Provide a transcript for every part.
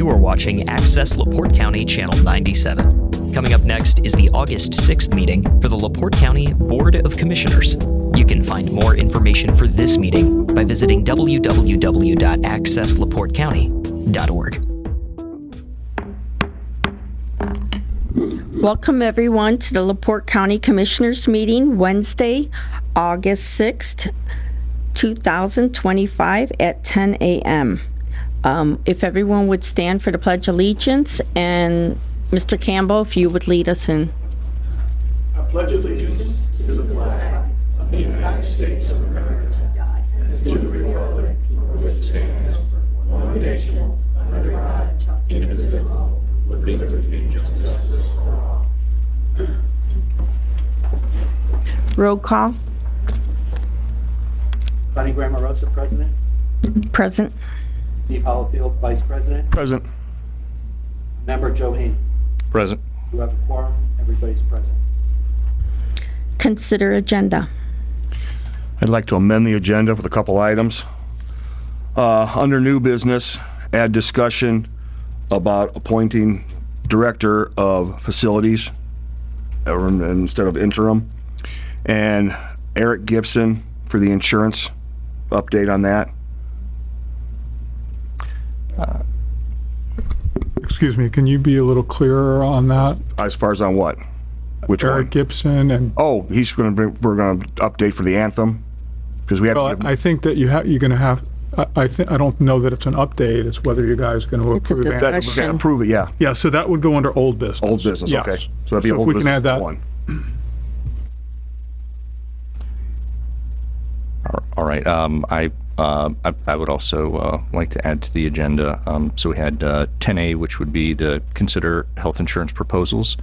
You are watching Access LaPorte County Channel 97. Coming up next is the August 6th meeting for the LaPorte County Board of Commissioners. You can find more information for this meeting by visiting www.accesslaportecounty.org. Welcome everyone to the LaPorte County Commissioners meeting Wednesday, August 6th, 2025 at 10 a.m. If everyone would stand for the Pledge of Allegiance, and Mr. Campbell, if you would lead us in. I pledge allegiance to the flag of the United States of America and to the republic for which it stands, one nation, under God, indivisible, with liberty and justice for all. Roll call. Connie Grammarosa, President. Present. Steve Hollifield, Vice President. Present. Member Joe Haney. Present. You have a quorum. Everybody's present. Consider agenda. I'd like to amend the agenda with a couple items. Under new business, add discussion about appointing Director of Facilities instead of interim, and Eric Gibson for the insurance update on that. Excuse me, can you be a little clearer on that? As far as on what? Which Eric one? Gibson and, Oh, we're going to update for the anthem because we have well, to give, I think that you're going to have, I don't know that it's an update, it's whether you guys are going to It's a approve it. we're going discussion. to approve it, yeah. Yeah, so that would go under old business. Old business, Yes. okay. So that'd be So if old we can business add that. one. All right. I would also like to add to the agenda. So we had 10A, which would be the consider health insurance proposals.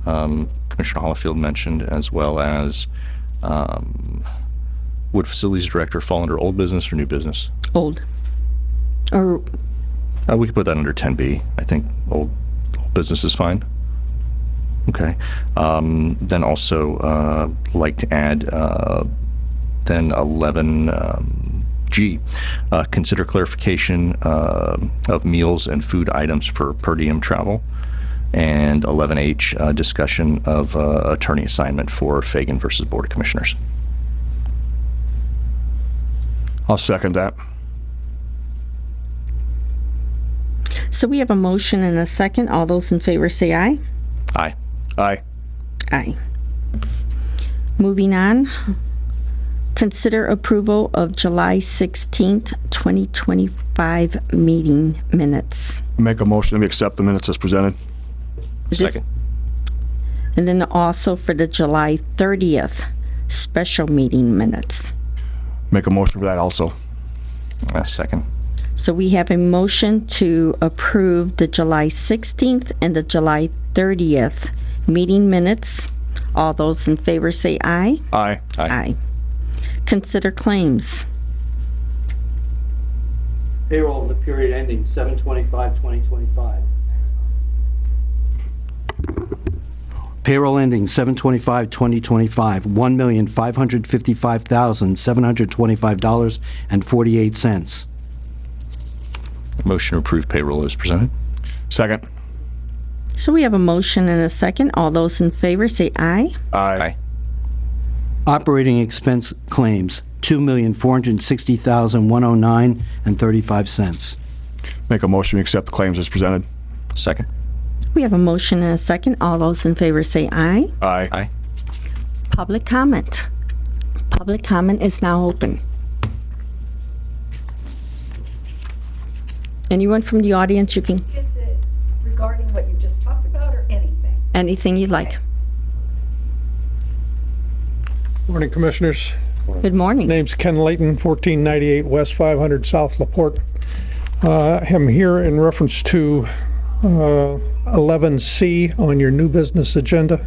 Commissioner Hollifield mentioned, as well as would facilities director fall under old business or new business? Old. Or We could put that under 10B. I think old business is fine. Okay. Then also like to add then 11G, consider clarification of meals and food items for per diem travel, and 11H, discussion of attorney assignment for Fagan versus Board of Commissioners. I'll second that. so we have a motion and a second. All those in favor say aye. Aye. Aye. Aye. Moving on. Consider approval of July 16th, 2025 meeting minutes. Make a motion to accept the minutes as presented. This- Second. And then also for the July 30th special meeting minutes. Make a motion for that also. Second. So we have a motion to approve the July 16th and the July 30th meeting minutes. All those in favor say aye. Aye. Aye. Consider claims. Payroll in the period ending 7/25/2025. Payroll ending 7/25/2025, $1,555,725.48. Motion to approve payroll is presented. Second. So we have a motion and a second. All those in favor say aye. Aye. Operating expense claims, $2,460,109.35. Make a motion to accept the claims as presented. Second. We have a motion and a second. All those in favor say aye. Aye. Aye. Public comment. Public comment is now open. Anyone from the audience, you can, Is it regarding what you just talked about or anything? anything you'd like. Morning, Commissioners. Good morning. Name's Ken Layton, 1498 West 500 South LaPorte. I'm here in reference to 11C on your new business agenda.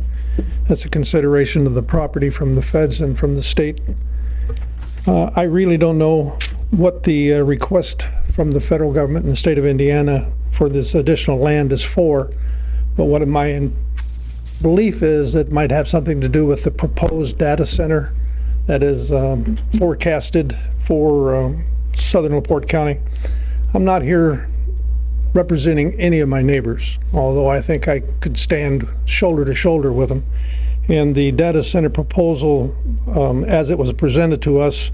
That's a consideration of the property from the feds and from the state. I really don't know what the request from the federal government in the state of Indiana for this additional land is for, but what my belief is it might have something to do with the proposed data center that is forecasted for southern LaPorte County. I'm not here representing any of my neighbors, although I think I could stand shoulder to shoulder with them. And the data center proposal, as it was presented to us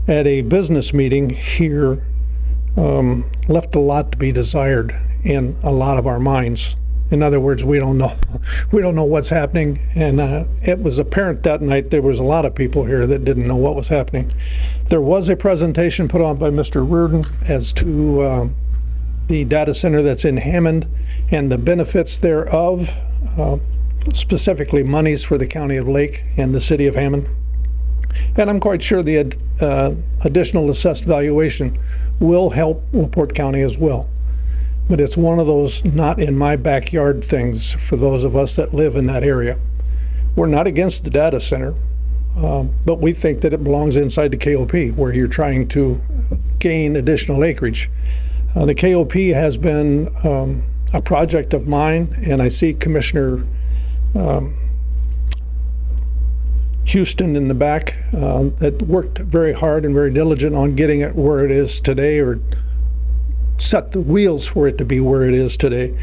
at a business meeting here, left a lot to be desired in a lot of our minds. In other words, we don't know what's happening, and it was apparent that night there was a lot of people here that didn't know what was happening. There was a presentation put on by Mr. Reardon as to the data center that's in Hammond and the benefits thereof, specifically monies for the County of Lake and the City of Hammond. And I'm quite sure the additional assessed valuation will help LaPorte County as well. But it's one of those not in my backyard things for those of us that live in that area. We're not against the data center, but we think that it belongs inside the KOP where you're trying to gain additional acreage. The KOP has been a project of mine, and I see Commissioner Houston in the back that worked very hard and very diligent on getting it where it is today, or set the wheels for it to be where it is today.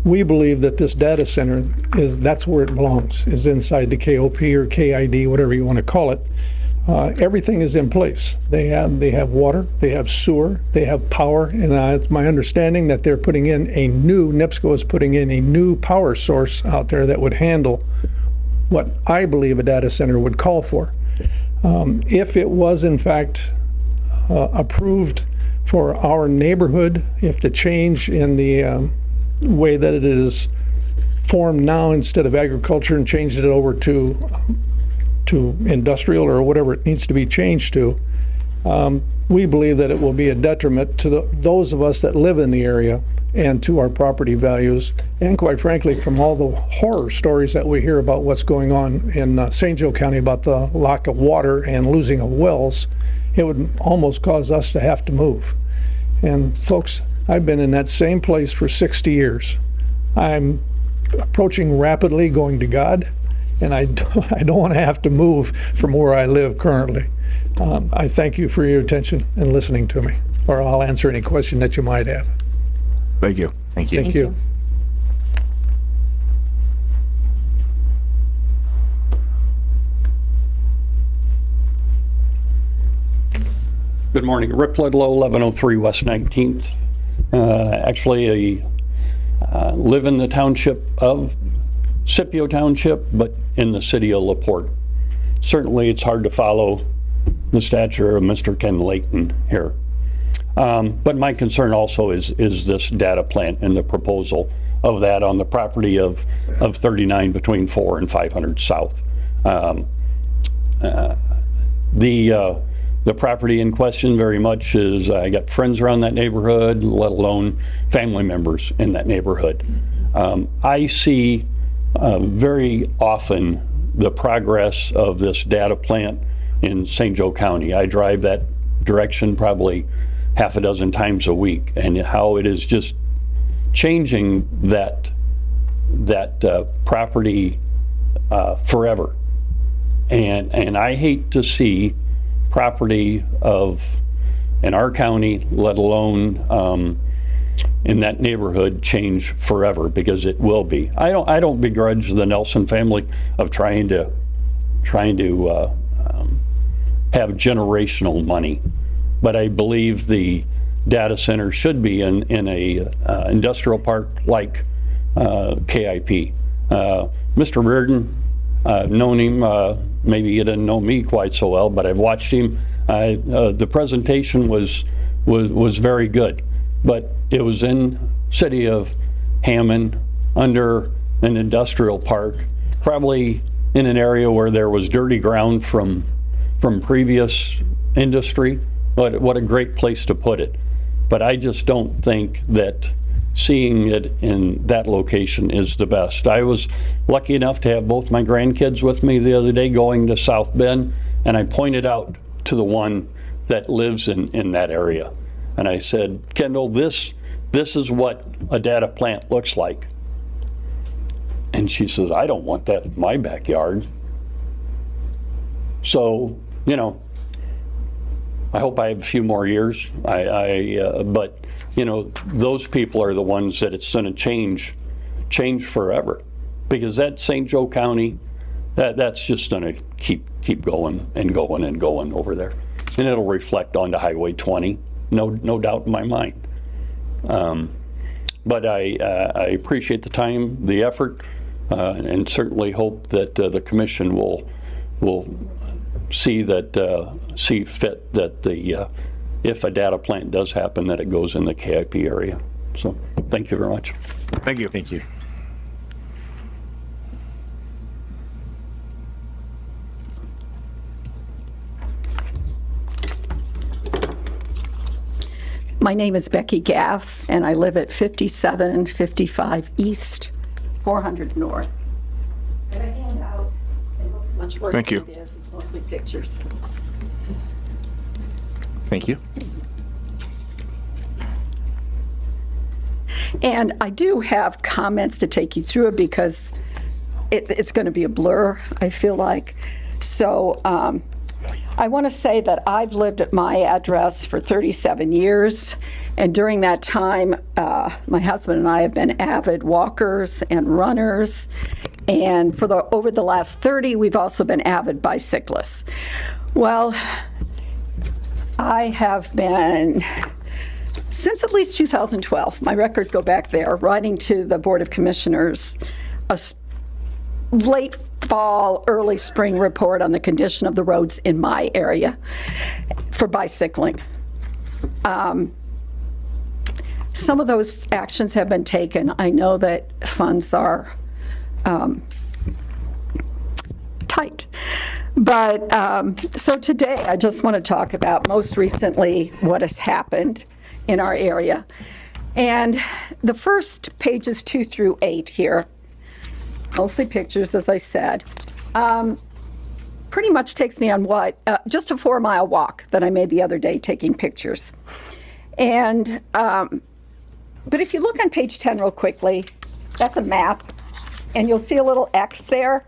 We believe that this data center that's where it belongs, is inside the KOP or KID, whatever you want to call it. Everything is in place. They have water, they have sewer, they have power, and it's my understanding that they're putting in NIPSCO is putting in a new power source out there that would handle what I believe a data center would call for. If it was in fact approved for our neighborhood, if the change in the way that it is formed now, instead of agriculture, and changed it over to industrial or whatever it needs to be changed to, we believe that it will be a detriment to those of us that live in the area and to our property values, and quite frankly, from all the horror stories that we hear about what's going on in St. Joe County about the lack of water and losing of wells, it would almost cause us to have to move. And folks, I've been in that same place for 60 years. I'm approaching rapidly going to God, and I don't want to have to move from where I live currently. I thank you for your attention and listening to me, or I'll answer any question that you might have. Thank you. Thank you. Thank you. Good morning. Rip Lidlow, 1103 West 19th. Actually, I live in the township of Scipio Township, but in the city of LaPorte. Certainly, it's hard to follow the stature of Mr. Ken Layton here. But my concern also is this data plant and the proposal of that on the property of 39 between 4 and 500 South. The property in question very much is, I got friends around that neighborhood, let alone family members in that neighborhood. I see very often the progress of this data plant in St. Joe County. I drive that direction probably half a dozen times a week, and how it is just changing that property forever. And I hate to see property in our county, let alone in that neighborhood, change forever, because it will be. I don't begrudge the Nelson family of trying to have generational money, but I believe the data center should be in a industrial park like KIP. Mr. Reardon, I've known him, maybe he didn't know me quite so well, but I've watched him. The presentation was very good, but it was in city of Hammond under an industrial park, probably in an area where there was dirty ground from previous industry. But what a great place to put it. But I just don't think that seeing it in that location is the best. I was lucky enough to have both my grandkids with me the other day going to South Bend, and I pointed out to the one that lives in that area. And I said, Kendall, this is what a data plant looks like. And she says, I don't want that in my backyard. So, you know, I hope I have a few more years, but those people are the ones that it's going to change forever. Because that St. Joe County, that's just going to keep going and going and going over there. And it'll reflect onto Highway 20, no doubt in my mind. But I appreciate the time, the effort, and certainly hope that the commission will see fit that if a data plant does happen, that it goes in the KIP area. So thank you very much. Thank you. Thank you. My name is Becky Gaff, and I live at 5755 East, 400 North. I have a handout. It looks much worse Thank you. than it is. It's mostly pictures. Thank you. And I do have comments to take you through it because it's going to be a blur, I feel like. So I want to say that I've lived at my address for 37 years. And during that time, my husband and I have been avid walkers and runners. And over the last 30, we've also been avid bicyclists. Well, I have been, since at least 2012, my records go back there, writing to the Board of Commissioners a late fall, early spring report on the condition of the roads in my area for bicycling. Some of those actions have been taken. I know that funds are tight. But so today I just want to talk about most recently what has happened in our area. And the first pages 2 through 8 here, mostly pictures, as I said, pretty much takes me on just a 4-mile walk that I made the other day taking pictures. And, but if you look on page 10 real quickly, that's a map, and you'll see a little X there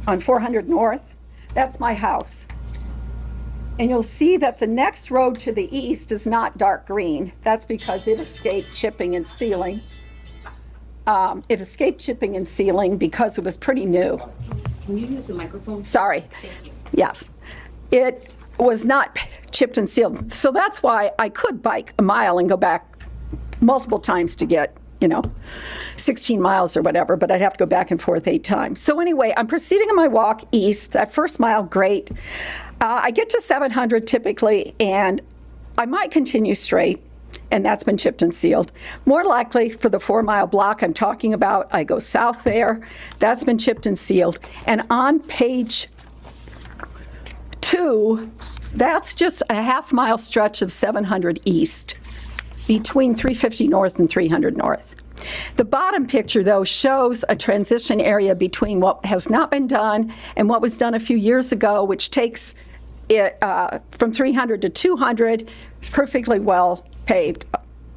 on 400 North. That's my house. And you'll see that the next road to the east is not dark green. That's because it escapes chipping and sealing. It escaped chipping and sealing because it was pretty new. Can you use the microphone? Sorry. Yes. It was not chipped and sealed. So that's why I could bike a mile and go back multiple times to get 16 miles or whatever, but I'd have to go back and forth 8 times. So anyway, I'm proceeding on my walk east. That first mile, great. I get to 700 typically, and I might continue straight, and that's been chipped and sealed. More likely for the 4-mile block I'm talking about, I go south there. That's been chipped and sealed. And on page 2, that's just a half-mile stretch of 700 east, between 350 North and 300 North. The bottom picture, though, shows a transition area between what has not been done and what was done a few years ago, which takes it from 300 to 200, perfectly well paved.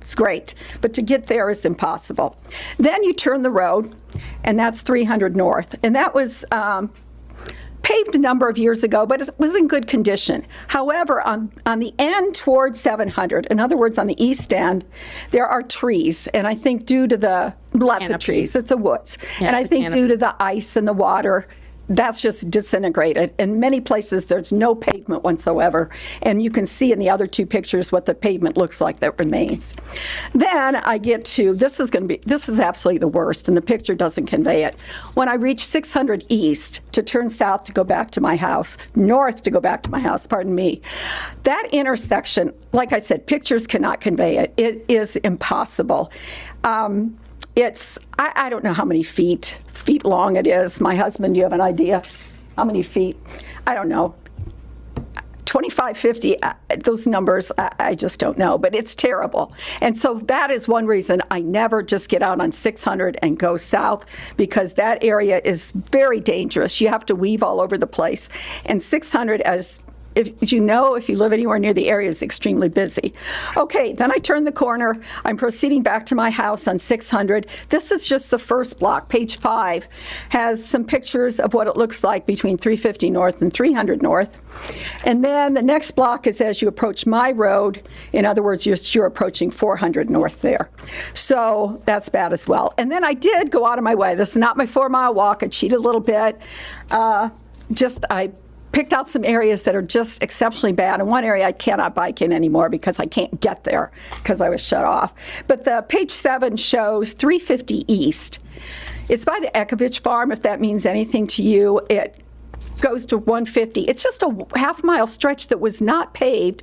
It's great, but to get there is impossible. Then you turn the road, and that's 300 North, and that was paved a number of years ago, but it was in good condition. However, on the end toward 700, in other words, on the east end, there are trees, and I think due to the lots of trees, it's a woods, and I think due to the ice and the water, that's just disintegrated. In many places, there's no pavement whatsoever, and you can see in the other 2 pictures what the pavement looks like that remains. Then I get to, this is absolutely the worst, and the picture doesn't convey it. When I reach 600 east to turn south to go back to my house, north to go back to my house, pardon me, that intersection, like I said, pictures cannot convey it. It is impossible. It's, I don't know how many feet long it is. My husband, do you have an idea? How many feet? I don't know. 25, 50, those numbers, I just don't know, but it's terrible. And so that is one reason I never just get out on 600 and go south, because that area is very dangerous. You have to weave all over the place. And 600, as if you live anywhere near the area, is extremely busy. Okay, then I turn the corner. I'm proceeding back to my house on 600. This is just the first block. Page 5 has some pictures of what it looks like between 350 North and 300 North. And then the next block is as you approach my road. In other words, you're approaching 400 North there. So that's bad as well. And then I did go out of my way. This is not my 4-mile walk. I cheated a little bit. I picked out some areas that are just exceptionally bad. And one area I cannot bike in anymore because I can't get there because I was shut off. But the page 7 shows 350 East. It's by the Ekovich Farm, if that means anything to you. It goes to 150. It's just a half-mile stretch that was not paved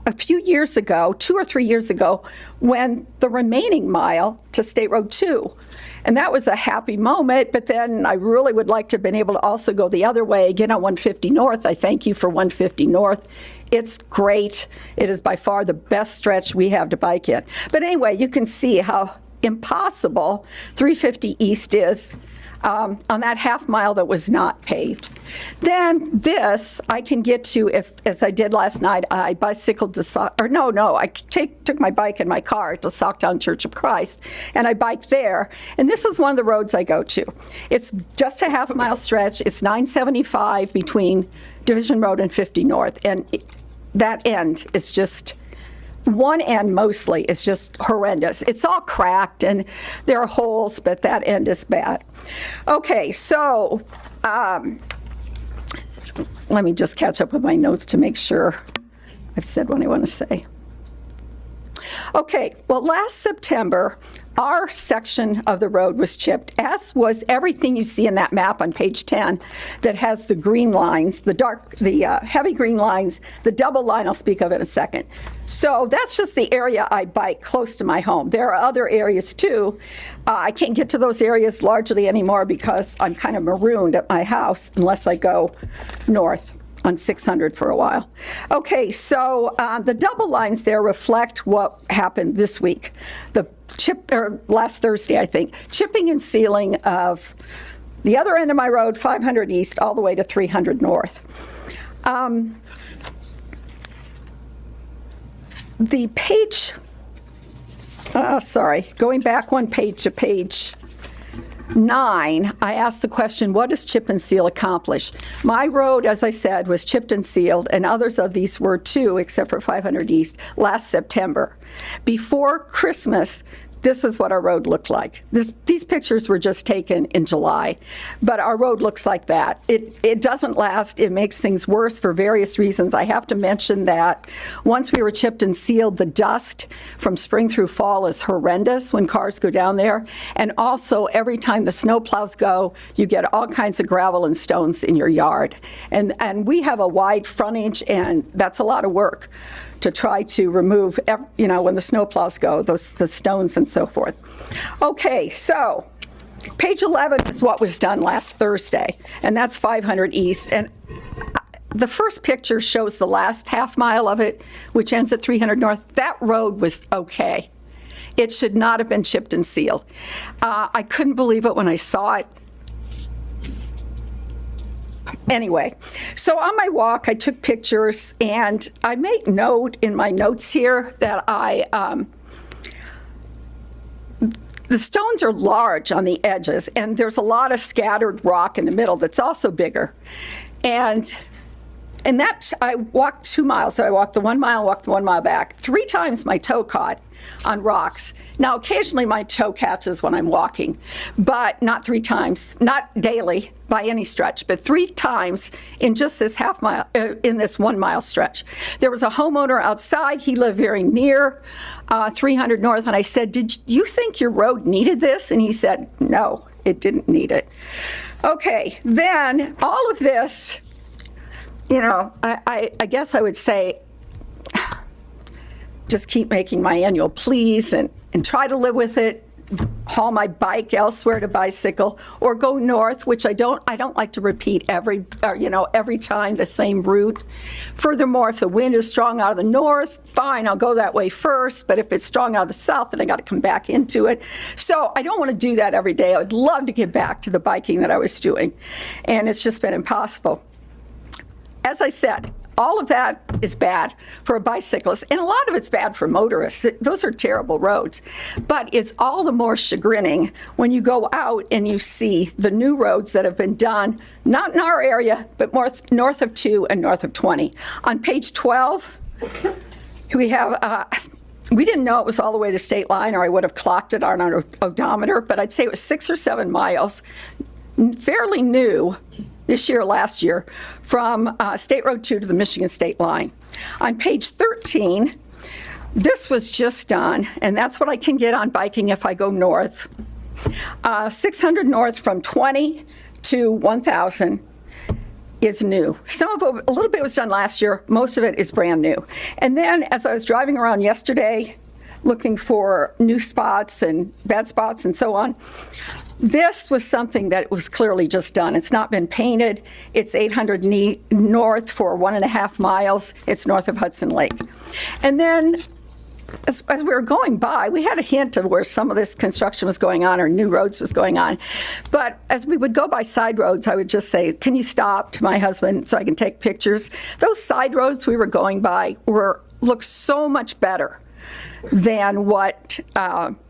a few years ago, 2 or 3 years ago, when the remaining mile to State Road 2. And that was a happy moment, but then I really would like to have been able to also go the other way, again on 150 North. I thank you for 150 North. It's great. It is by far the best stretch we have to bike in. But anyway, you can see how impossible 350 East is on that half mile that was not paved. Then this I can get to if, as I did last night, I bicycled to I took my bike and my car to Socktown Church of Christ, and I biked there. And this is one of the roads I go to. It's just a half-mile stretch. It's 975 between Division Road and 50 North, and that end is just. One end mostly is just horrendous. It's all cracked and there are holes, but that end is bad. Okay, so let me just catch up with my notes to make sure I've said what I want to say. Okay, well, last September, our section of the road was chipped, as was everything you see in that map on page 10 that has the green lines, the heavy green lines, the double line I'll speak of in a second. So that's just the area I bike close to my home. There are other areas too. I can't get to those areas largely anymore because I'm kind of marooned at my house unless I go north on 600 for a while. Okay, so the double lines there reflect what happened this week. The last Thursday, I think, chipping and sealing of the other end of my road, 500 East, all the way to 300 North. The page, going back one page to page 9, I asked the question, what does chip and seal accomplish? My road, as I said, was chipped and sealed, and others of these were too, except for 500 East, last September. Before Christmas, this is what our road looked like. These pictures were just taken in July, but our road looks like that. It doesn't last. It makes things worse for various reasons. I have to mention that once we were chipped and sealed, the dust from spring through fall is horrendous when cars go down there. And also, every time the snow plows go, you get all kinds of gravel and stones in your yard. And we have a wide frontage, and that's a lot of work to try to remove, when the snow plows go, the stones and so forth. Okay, so page 11 is what was done last Thursday, and that's 500 East. And the first picture shows the last half mile of it, which ends at 300 North. That road was okay. It should not have been chipped and sealed. I couldn't believe it when I saw it. Anyway, so on my walk, I took pictures, and I make note in my notes here that the stones are large on the edges, and there's a lot of scattered rock in the middle that's also bigger. And that, I walked 2 miles, so I walked the 1 mile, walked the 1 mile back. 3 times my toe caught on rocks. Now, occasionally my toe catches when I'm walking, but not 3 times, not daily by any stretch, but 3 times in just this half mile, in this 1 mile stretch. There was a homeowner outside. He lived very near 300 North, and I said, "Did you think your road needed this?" And he said, "No, it didn't need it." Okay, then all of this, I guess I would say, just keep making my annual pleas and try to live with it, haul my bike elsewhere to bicycle, or go north, which I don't like to repeat every time the same route. Furthermore, if the wind is strong out of the north, fine, I'll go that way first, but if it's strong out of the south, then I got to come back into it. So I don't want to do that every day. I would love to get back to the biking that I was doing, and it's just been impossible. As I said, all of that is bad for a bicyclist, and a lot of it's bad for motorists. Those are terrible roads. But it's all the more chagrining when you go out and you see the new roads that have been done, not in our area, but north of 2 and north of 20. On page 12, we have, we didn't know it was all the way to the state line, or I would have clocked it on our odometer, but I'd say it was 6 or 7 miles, fairly new this year, last year, from State Road 2 to the Michigan state line. On page 13, this was just done, and that's what I can get on biking if I go north. 600 north from 20 to 1,000 is new. Some of it, a little bit was done last year. Most of it is brand new. And then as I was driving around yesterday, looking for new spots and bad spots and so on, this was something that was clearly just done. It's not been painted. It's 800 north for 1.5 miles. It's north of Hudson Lake. And then as we were going by, we had a hint of where some of this construction was going on or new roads was going on. But as we would go by side roads, I would just say, can you stop, to my husband so I can take pictures? Those side roads we were going by looked so much better than what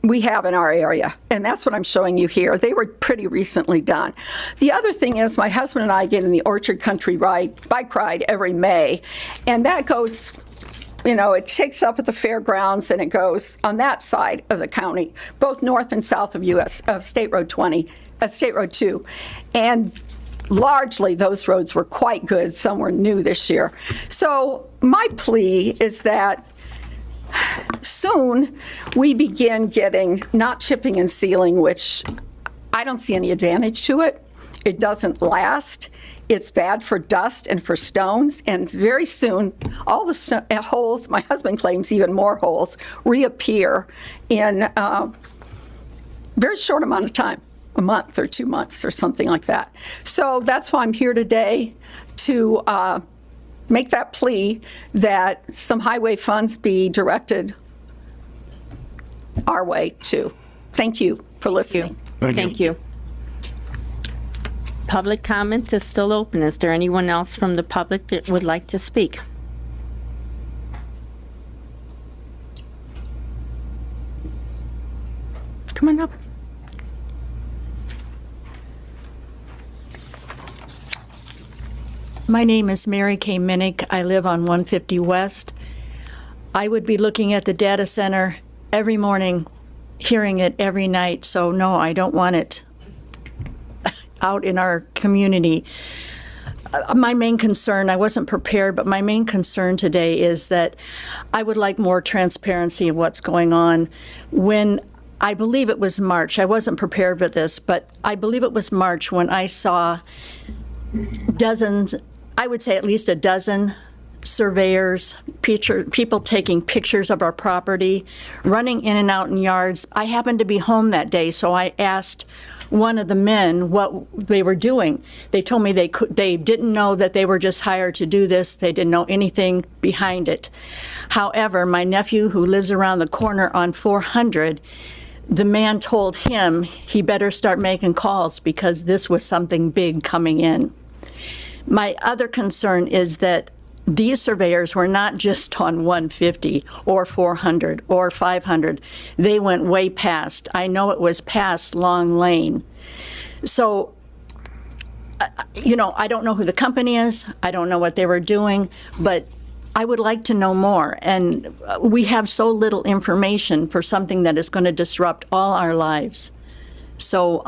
we have in our area. And that's what I'm showing you here. They were pretty recently done. The other thing is my husband and I get in the Orchard Country bike ride every May, and that goes, you know, it takes up at the fairgrounds and it goes on that side of the county, both north and south of State Road 2. And largely those roads were quite good. Some were new this year. So my plea is that soon we begin getting not chipping and sealing, which I don't see any advantage to it. It doesn't last. It's bad for dust and for stones, and very soon all the holes, my husband claims even more holes, reappear in a very short amount of time, a month or 2 months or something like that. So that's why I'm here today, to make that plea that some highway funds be directed our way too. Thank you for listening. Thank you. Public comment is still open. Is there anyone else from the public that would like to speak? Come on up. My name is Mary Kay Minnick. I live on 150 West. I would be looking at the data center every morning, hearing it every night, so no, I don't want it out in our community. My main concern, I wasn't prepared, but my main concern today is that I would like more transparency of what's going on. When I believe it was March, I wasn't prepared for this, but I believe it was March when I saw dozens, I would say at least a dozen surveyors, people taking pictures of our property, running in and out in yards. I happened to be home that day, so I asked one of the men what they were doing. They told me they didn't know that they were just hired to do this. They didn't know anything behind it. However, my nephew, who lives around the corner on 400, the man told him he better start making calls because this was something big coming in. My other concern is that these surveyors were not just on 150 or 400 or 500. They went way past. I know it was past Long Lane. So, you know, I don't know who the company is. I don't know what they were doing, but I would like to know more. And we have so little information for something that is going to disrupt all our lives. So,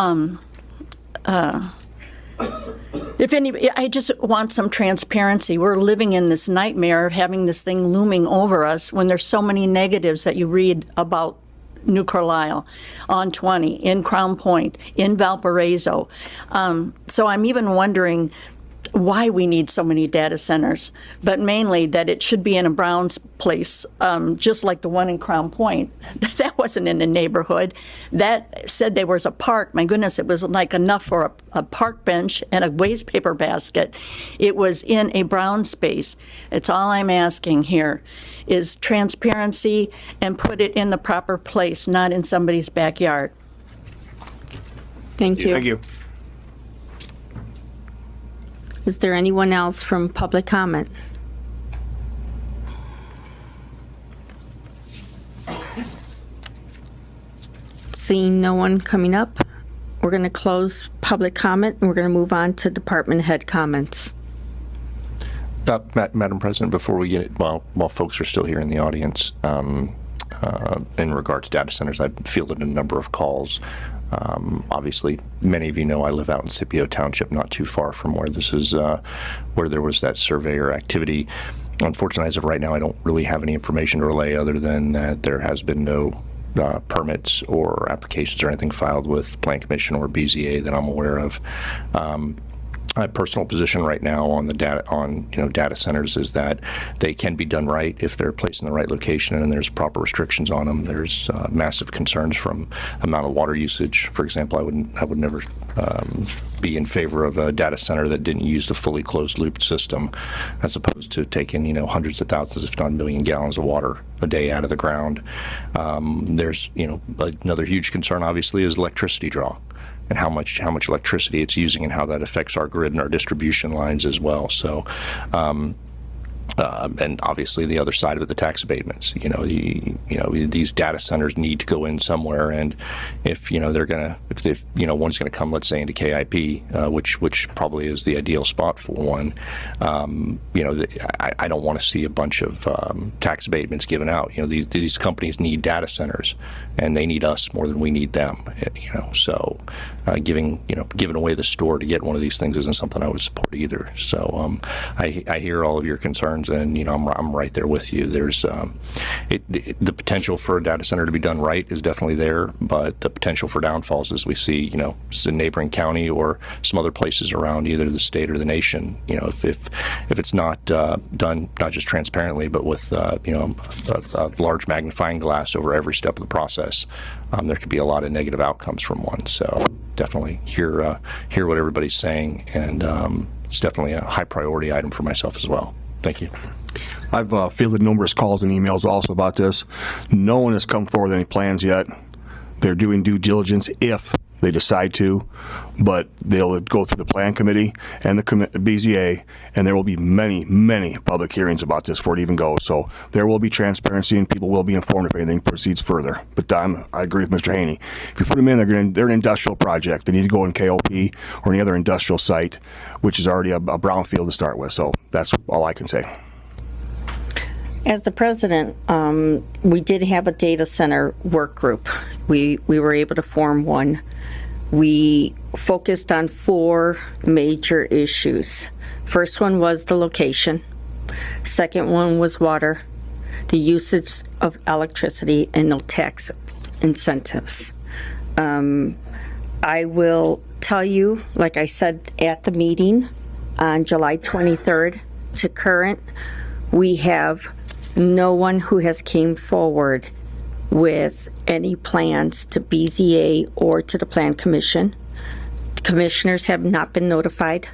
I just want some transparency. We're living in this nightmare of having this thing looming over us when there's so many negatives that you read about New Carlisle, on 20, in Crown Point, in Valparaiso. So I'm even wondering why we need so many data centers, but mainly that it should be in a Browns place, just like the one in Crown Point. That wasn't in a neighborhood. That said there was a park. My goodness, it was like enough for a park bench and a waste paper basket. It was in a Brown space. It's all I'm asking here is transparency and put it in the proper place, not in somebody's backyard. Thank you. Thank you. Is there anyone else from public comment? Seeing no one coming up, we're going to close public comment, and we're going to move on to department head comments. Madam President, before we get it, while folks are still here in the audience, in regard to data centers, I've fielded a number of calls. Obviously, many of you know I live out in Scipio Township, not too far from where this is, where there was that surveyor activity. Unfortunately, as of right now, I don't really have any information to relay other than that there has been no permits or applications or anything filed with Plan Commission or BZA that I'm aware of. My personal position right now on the data centers is that they can be done right if they're placed in the right location and there's proper restrictions on them. There's massive concerns from amount of water usage. For example, I would never be in favor of a data center that didn't use the fully closed loop system, as opposed to taking hundreds of thousands, if not a million gallons of water a day out of the ground. There's another huge concern, obviously, is electricity draw, and how much electricity it's using and how that affects our grid and our distribution lines as well. So, and obviously the other side of it, the tax abatements. These data centers need to go in somewhere, and if one's gonna come, let's say, into KIP, which probably is the ideal spot for one. I don't want to see a bunch of tax abatements given out. These companies need data centers, and they need us more than we need them. So giving away the store to get one of these things isn't something I would support either. So I hear all of your concerns, and I'm right there with you. There's the potential for a data center to be done right is definitely there, but the potential for downfalls, as we see, it's a neighboring county or some other places around either the state or the nation. If it's not done not just transparently, but with a large magnifying glass over every step of the process, there could be a lot of negative outcomes from one. So definitely hear what everybody's saying, and it's definitely a high priority item for myself as well. Thank you. I've fielded numerous calls and emails also about this. No one has come forward with any plans yet. They're doing due diligence if they decide to, but they'll go through the Plan Committee and the BZA, and there will be many, many public hearings about this before it even goes. So there will be transparency, and people will be informed if anything proceeds further. But I agree with Mr. Haney. If you put them in, they're an industrial project. They need to go in KOP or any other industrial site, which is already a brownfield to start with. So that's all I can say. As the president, we did have a data center work group. We were able to form one. We focused on 4 major issues. First one was the location. Second one was water, the usage of electricity, and no tax incentives. I will tell you, like I said at the meeting on July 23rd to current, we have no one who has came forward with any plans to BZA or to the Plan Commission. The commissioners have not been notified.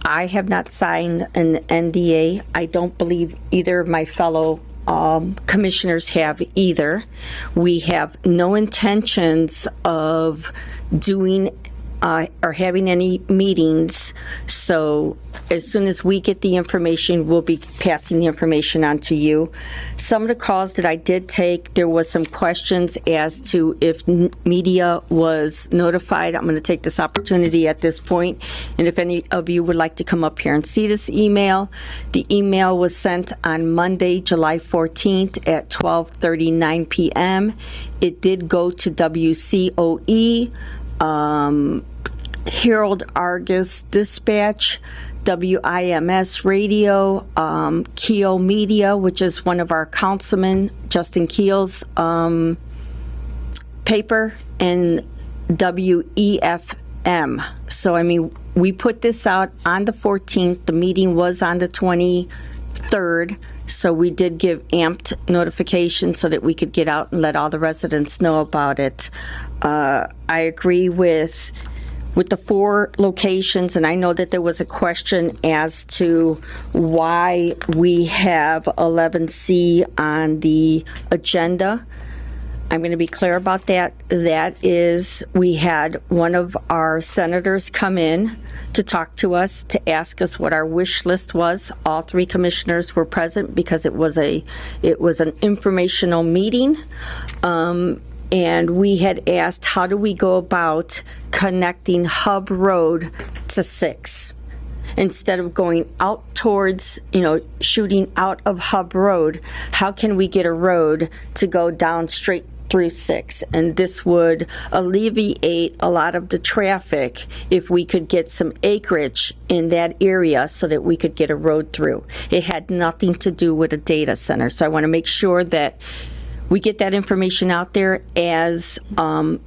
I have not signed an NDA. I don't believe either of my fellow commissioners have either. We have no intentions of doing or having any meetings, so as soon as we get the information, we'll be passing the information on to you. Some of the calls that I did take, there was some questions as to if media was notified. I'm going to take this opportunity at this point, and if any of you would like to come up here and see this email, the email was sent on Monday, July 14th at 12:39 p.m. It did go to WCOE, Herald Argus Dispatch, WIMS Radio, Keel Media, which is one of our councilmen, Justin Keel's paper, and WEFM. So, we put this out on the 14th. The meeting was on the 23rd. So we did give amped notification so that we could get out and let all the residents know about it. I agree with the 4 locations, and I know that there was a question as to why we have 11C on the agenda. I'm going to be clear about that. That is, we had one of our senators come in to talk to us, to ask us what our wish list was. All 3 commissioners were present because it was an informational meeting. And we had asked, how do we go about connecting Hub Road to 6? Instead of going out towards, shooting out of Hub Road, how can we get a road to go down straight through 6? And this would alleviate a lot of the traffic if we could get some acreage in that area so that we could get a road through. It had nothing to do with a data center. So I want to make sure that we get that information out there. As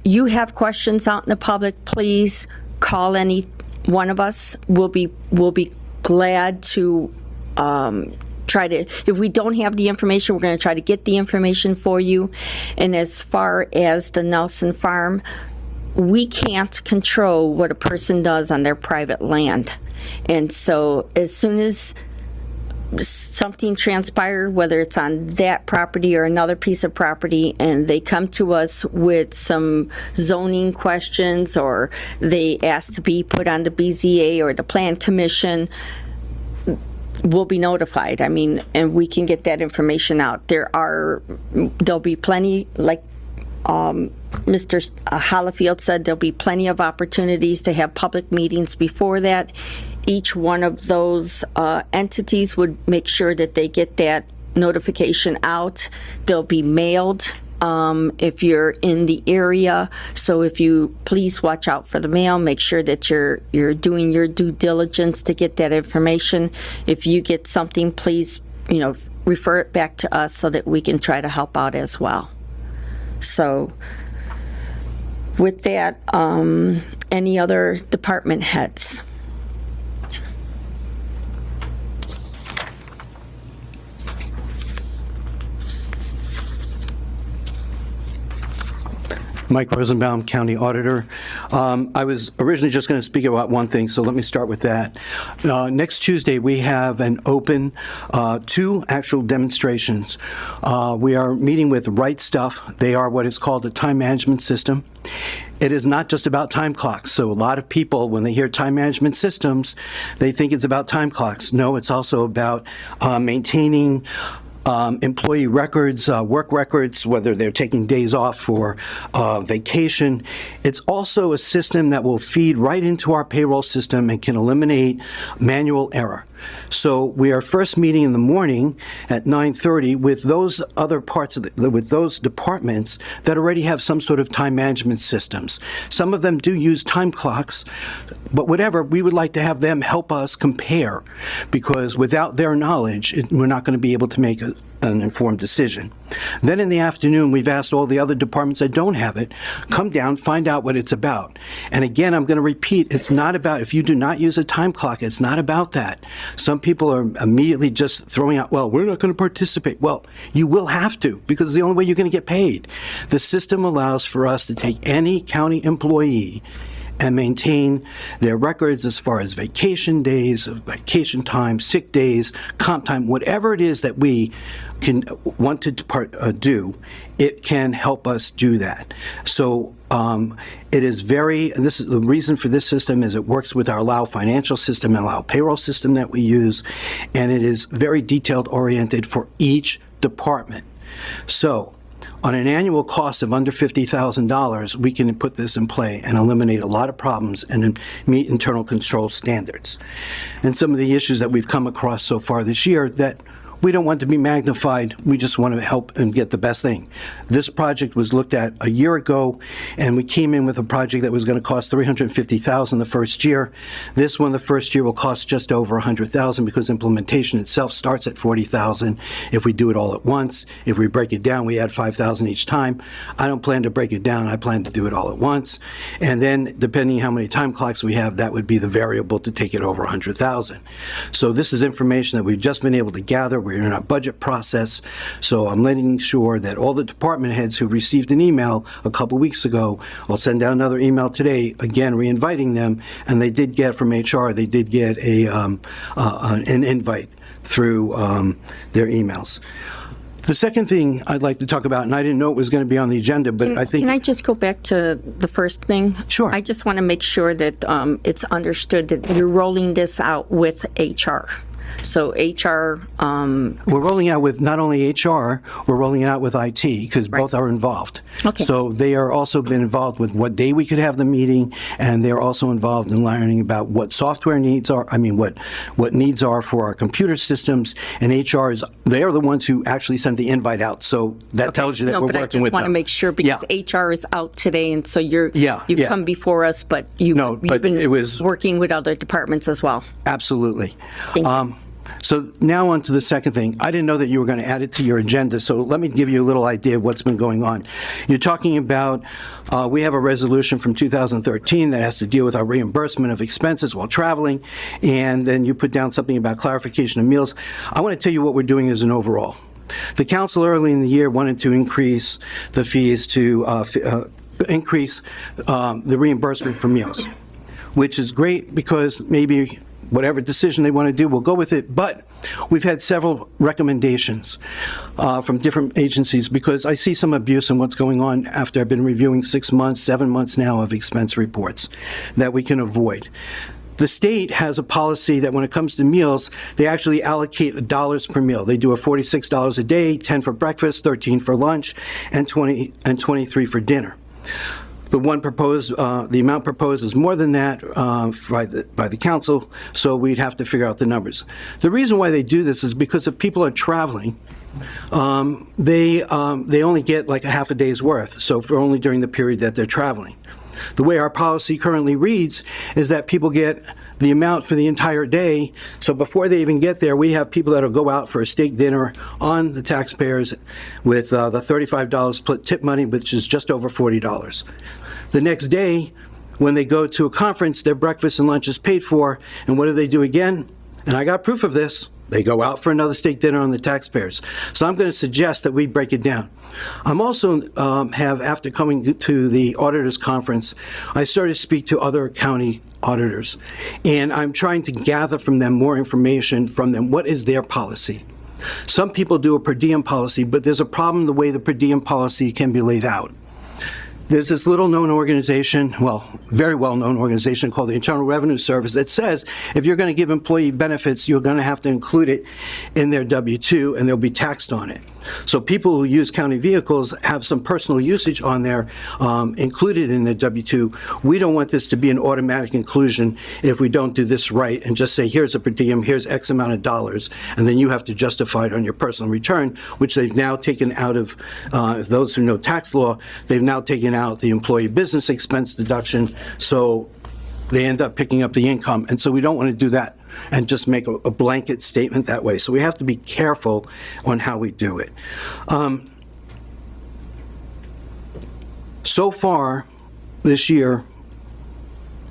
you have questions out in the public, please call any one of us. We'll be glad to try to, if we don't have the information, we're going to try to get the information for you. And as far as the Nelson Farm, we can't control what a person does on their private land. And so as soon as something transpired, whether it's on that property or another piece of property, and they come to us with some zoning questions, or they ask to be put on the BZA or the Plan Commission, we'll be notified. I mean, and we can get that information out. There'll be plenty, like Mr. Hollifield said, there'll be plenty of opportunities to have public meetings before that. Each one of those entities would make sure that they get that notification out. They'll be mailed if you're in the area. So if you please watch out for the mail, make sure that you're doing your due diligence to get that information. If you get something, please, refer it back to us so that we can try to help out as well. So with that, any other department heads? Mike Rosenbaum, County Auditor. I was originally just going to speak about one thing, so let me start with that. Next Tuesday, we have an open, 2 actual demonstrations. We are meeting with Right Stuff. They are what is called a time management system. It is not just about time clocks. So a lot of people, when they hear time management systems, they think it's about time clocks. No, it's also about maintaining employee records, work records, whether they're taking days off for vacation. It's also a system that will feed right into our payroll system and can eliminate manual error. So we are first meeting in the morning at 9:30 with those other parts of with those departments that already have some sort of time management systems. Some of them do use time clocks, but whatever, we would like to have them help us compare, because without their knowledge, we're not going to be able to make an informed decision. Then in the afternoon, we've asked all the other departments that don't have it, come down, find out what it's about. And again, I'm going to repeat, it's not about, if you do not use a time clock, it's not about that. Some people are immediately just throwing out, well, we're not going to participate. Well, you will have to, because it's the only way you're going to get paid. The system allows for us to take any county employee and maintain their records as far as vacation days, vacation time, sick days, comp time, whatever it is that we can want to do, it can help us do that. So it is this is the reason for this system is it works with our Lao financial system and Lao payroll system that we use, and it is very detailed oriented for each department. So on an annual cost of under $50,000, we can put this in play and eliminate a lot of problems and meet internal control standards. And some of the issues that we've come across so far this year that we don't want to be magnified, we just want to help and get the best thing. This project was looked at a year ago, and we came in with a project that was going to cost $350,000 the first year. This one, the first year, will cost just over $100,000 because implementation itself starts at $40,000 if we do it all at once. If we break it down, we add $5,000 each time. I don't plan to break it down. I plan to do it all at once. And then, depending how many time clocks we have, that would be the variable to take it over $100,000. So this is information that we've just been able to gather. We're in our budget process, so I'm letting sure that all the department heads who received an email a couple weeks ago, I'll send out another email today, again, re-inviting them, and they did get from HR, they did get an invite through their emails. The second thing I'd like to talk about, and I didn't know it was going to be on the agenda, but I think... Can I just go back to the first thing? Sure. I just want to make sure that it's understood that you're rolling this out with HR. So HR, We're rolling out with not only HR, we're rolling it out with IT, because both are involved. Okay. So they are also been involved with what day we could have the meeting, and they're also involved in learning about what software needs are, what needs are for our computer systems, and HR they're the ones who actually sent the invite out, so that tells you that no, we're but I working just with want to them. make sure, because HR is out today, and so you've Yeah. come before us, but you've but been it was- working with other departments as well. Absolutely. Thank you. So now on to the second thing. I didn't know that you were going to add it to your agenda, so let me give you a little idea of what's been going on. You're talking about, we have a resolution from 2013 that has to deal with our reimbursement of expenses while traveling, and then you put down something about clarification of meals. I want to tell you what we're doing as an overall. The council early in the year wanted to increase the fees to increase the reimbursement for meals, which is great because maybe whatever decision they want to do, we'll go with it. But we've had several recommendations from different agencies because I see some abuse in what's going on after I've been reviewing 6 months, 7 months now of expense reports that we can avoid. The state has a policy that when it comes to meals, they actually allocate dollars per meal. They do a $46 a day, 10 for breakfast, 13 for lunch, and 23 for dinner. The one proposed, the amount proposed is more than that by the council, so we'd have to figure out the numbers. The reason why they do this is because if people are traveling, they only get like a half a day's worth, so for only during the period that they're traveling. The way our policy currently reads is that people get the amount for the entire day, so before they even get there, we have people that'll go out for a steak dinner on the taxpayers with the $35 split tip money, which is just over $40. The next day, when they go to a conference, their breakfast and lunch is paid for, and what do they do again? And I got proof of this. They go out for another steak dinner on the taxpayers. So I'm going to suggest that we break it down. I'm also after coming to the auditors conference, I started to speak to other county auditors, and I'm trying to gather from them more information from them. What is their policy? Some people do a per diem policy, but there's a problem the way the per diem policy can be laid out. There's this little-known organization, well, very well-known organization called the Internal Revenue Service that says if you're going to give employee benefits, you're going to have to include it in their W-2 and they'll be taxed on it. So people who use county vehicles have some personal usage on there included in their W-2. We don't want this to be an automatic inclusion if we don't do this right and just say, here's a per diem, here's X amount of dollars, and then you have to justify it on your personal return, which they've now taken out of, those who know tax law, they've now taken out the employee business expense deduction, so they end up picking up the income. And so we don't want to do that and just make a blanket statement that way. So we have to be careful on how we do it. So far this year,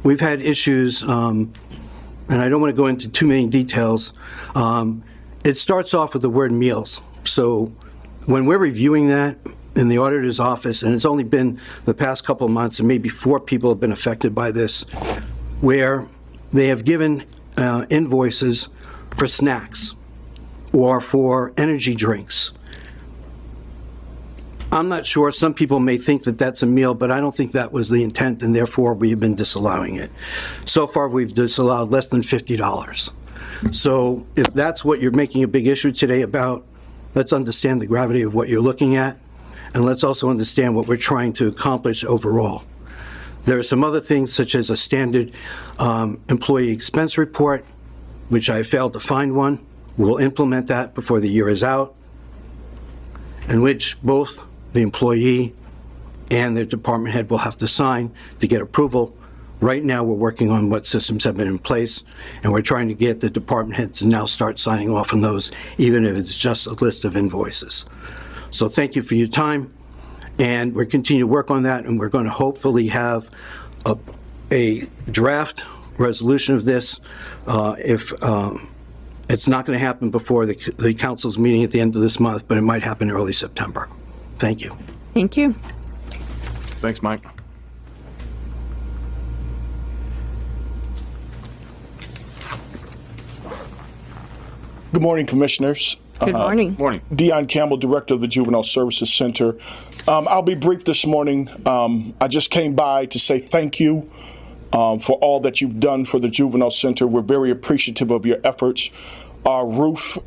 we've had issues, and I don't want to go into too many details. It starts off with the word meals. So when we're reviewing that in the auditor's office, and it's only been the past couple of months, and maybe 4 people have been affected by this, where they have given invoices for snacks or for energy drinks. I'm not sure. Some people may think that that's a meal, but I don't think that was the intent, and therefore we have been disallowing it. So far, we've disallowed less than $50. So if that's what you're making a big issue today about, let's understand the gravity of what you're looking at, and let's also understand what we're trying to accomplish overall. There are some other things, such as a standard employee expense report, which I failed to find one. We'll implement that before the year is out, in which both the employee and their department head will have to sign to get approval. Right now, we're working on what systems have been in place, and we're trying to get the department heads to now start signing off on those, even if it's just a list of invoices. So thank you for your time. And we're continuing to work on that, and we're going to hopefully have a draft resolution of this. If it's not going to happen before the council's meeting at the end of this month, but it might happen early September. Thank you. Thank you. Thanks, Mike. Good morning, Commissioners. Good morning. Morning. Dion Campbell, Director of the Juvenile Services Center. I'll be brief this morning. I just came by to say thank you for all that you've done for the Juvenile Center. We're very appreciative of your efforts. Our roof,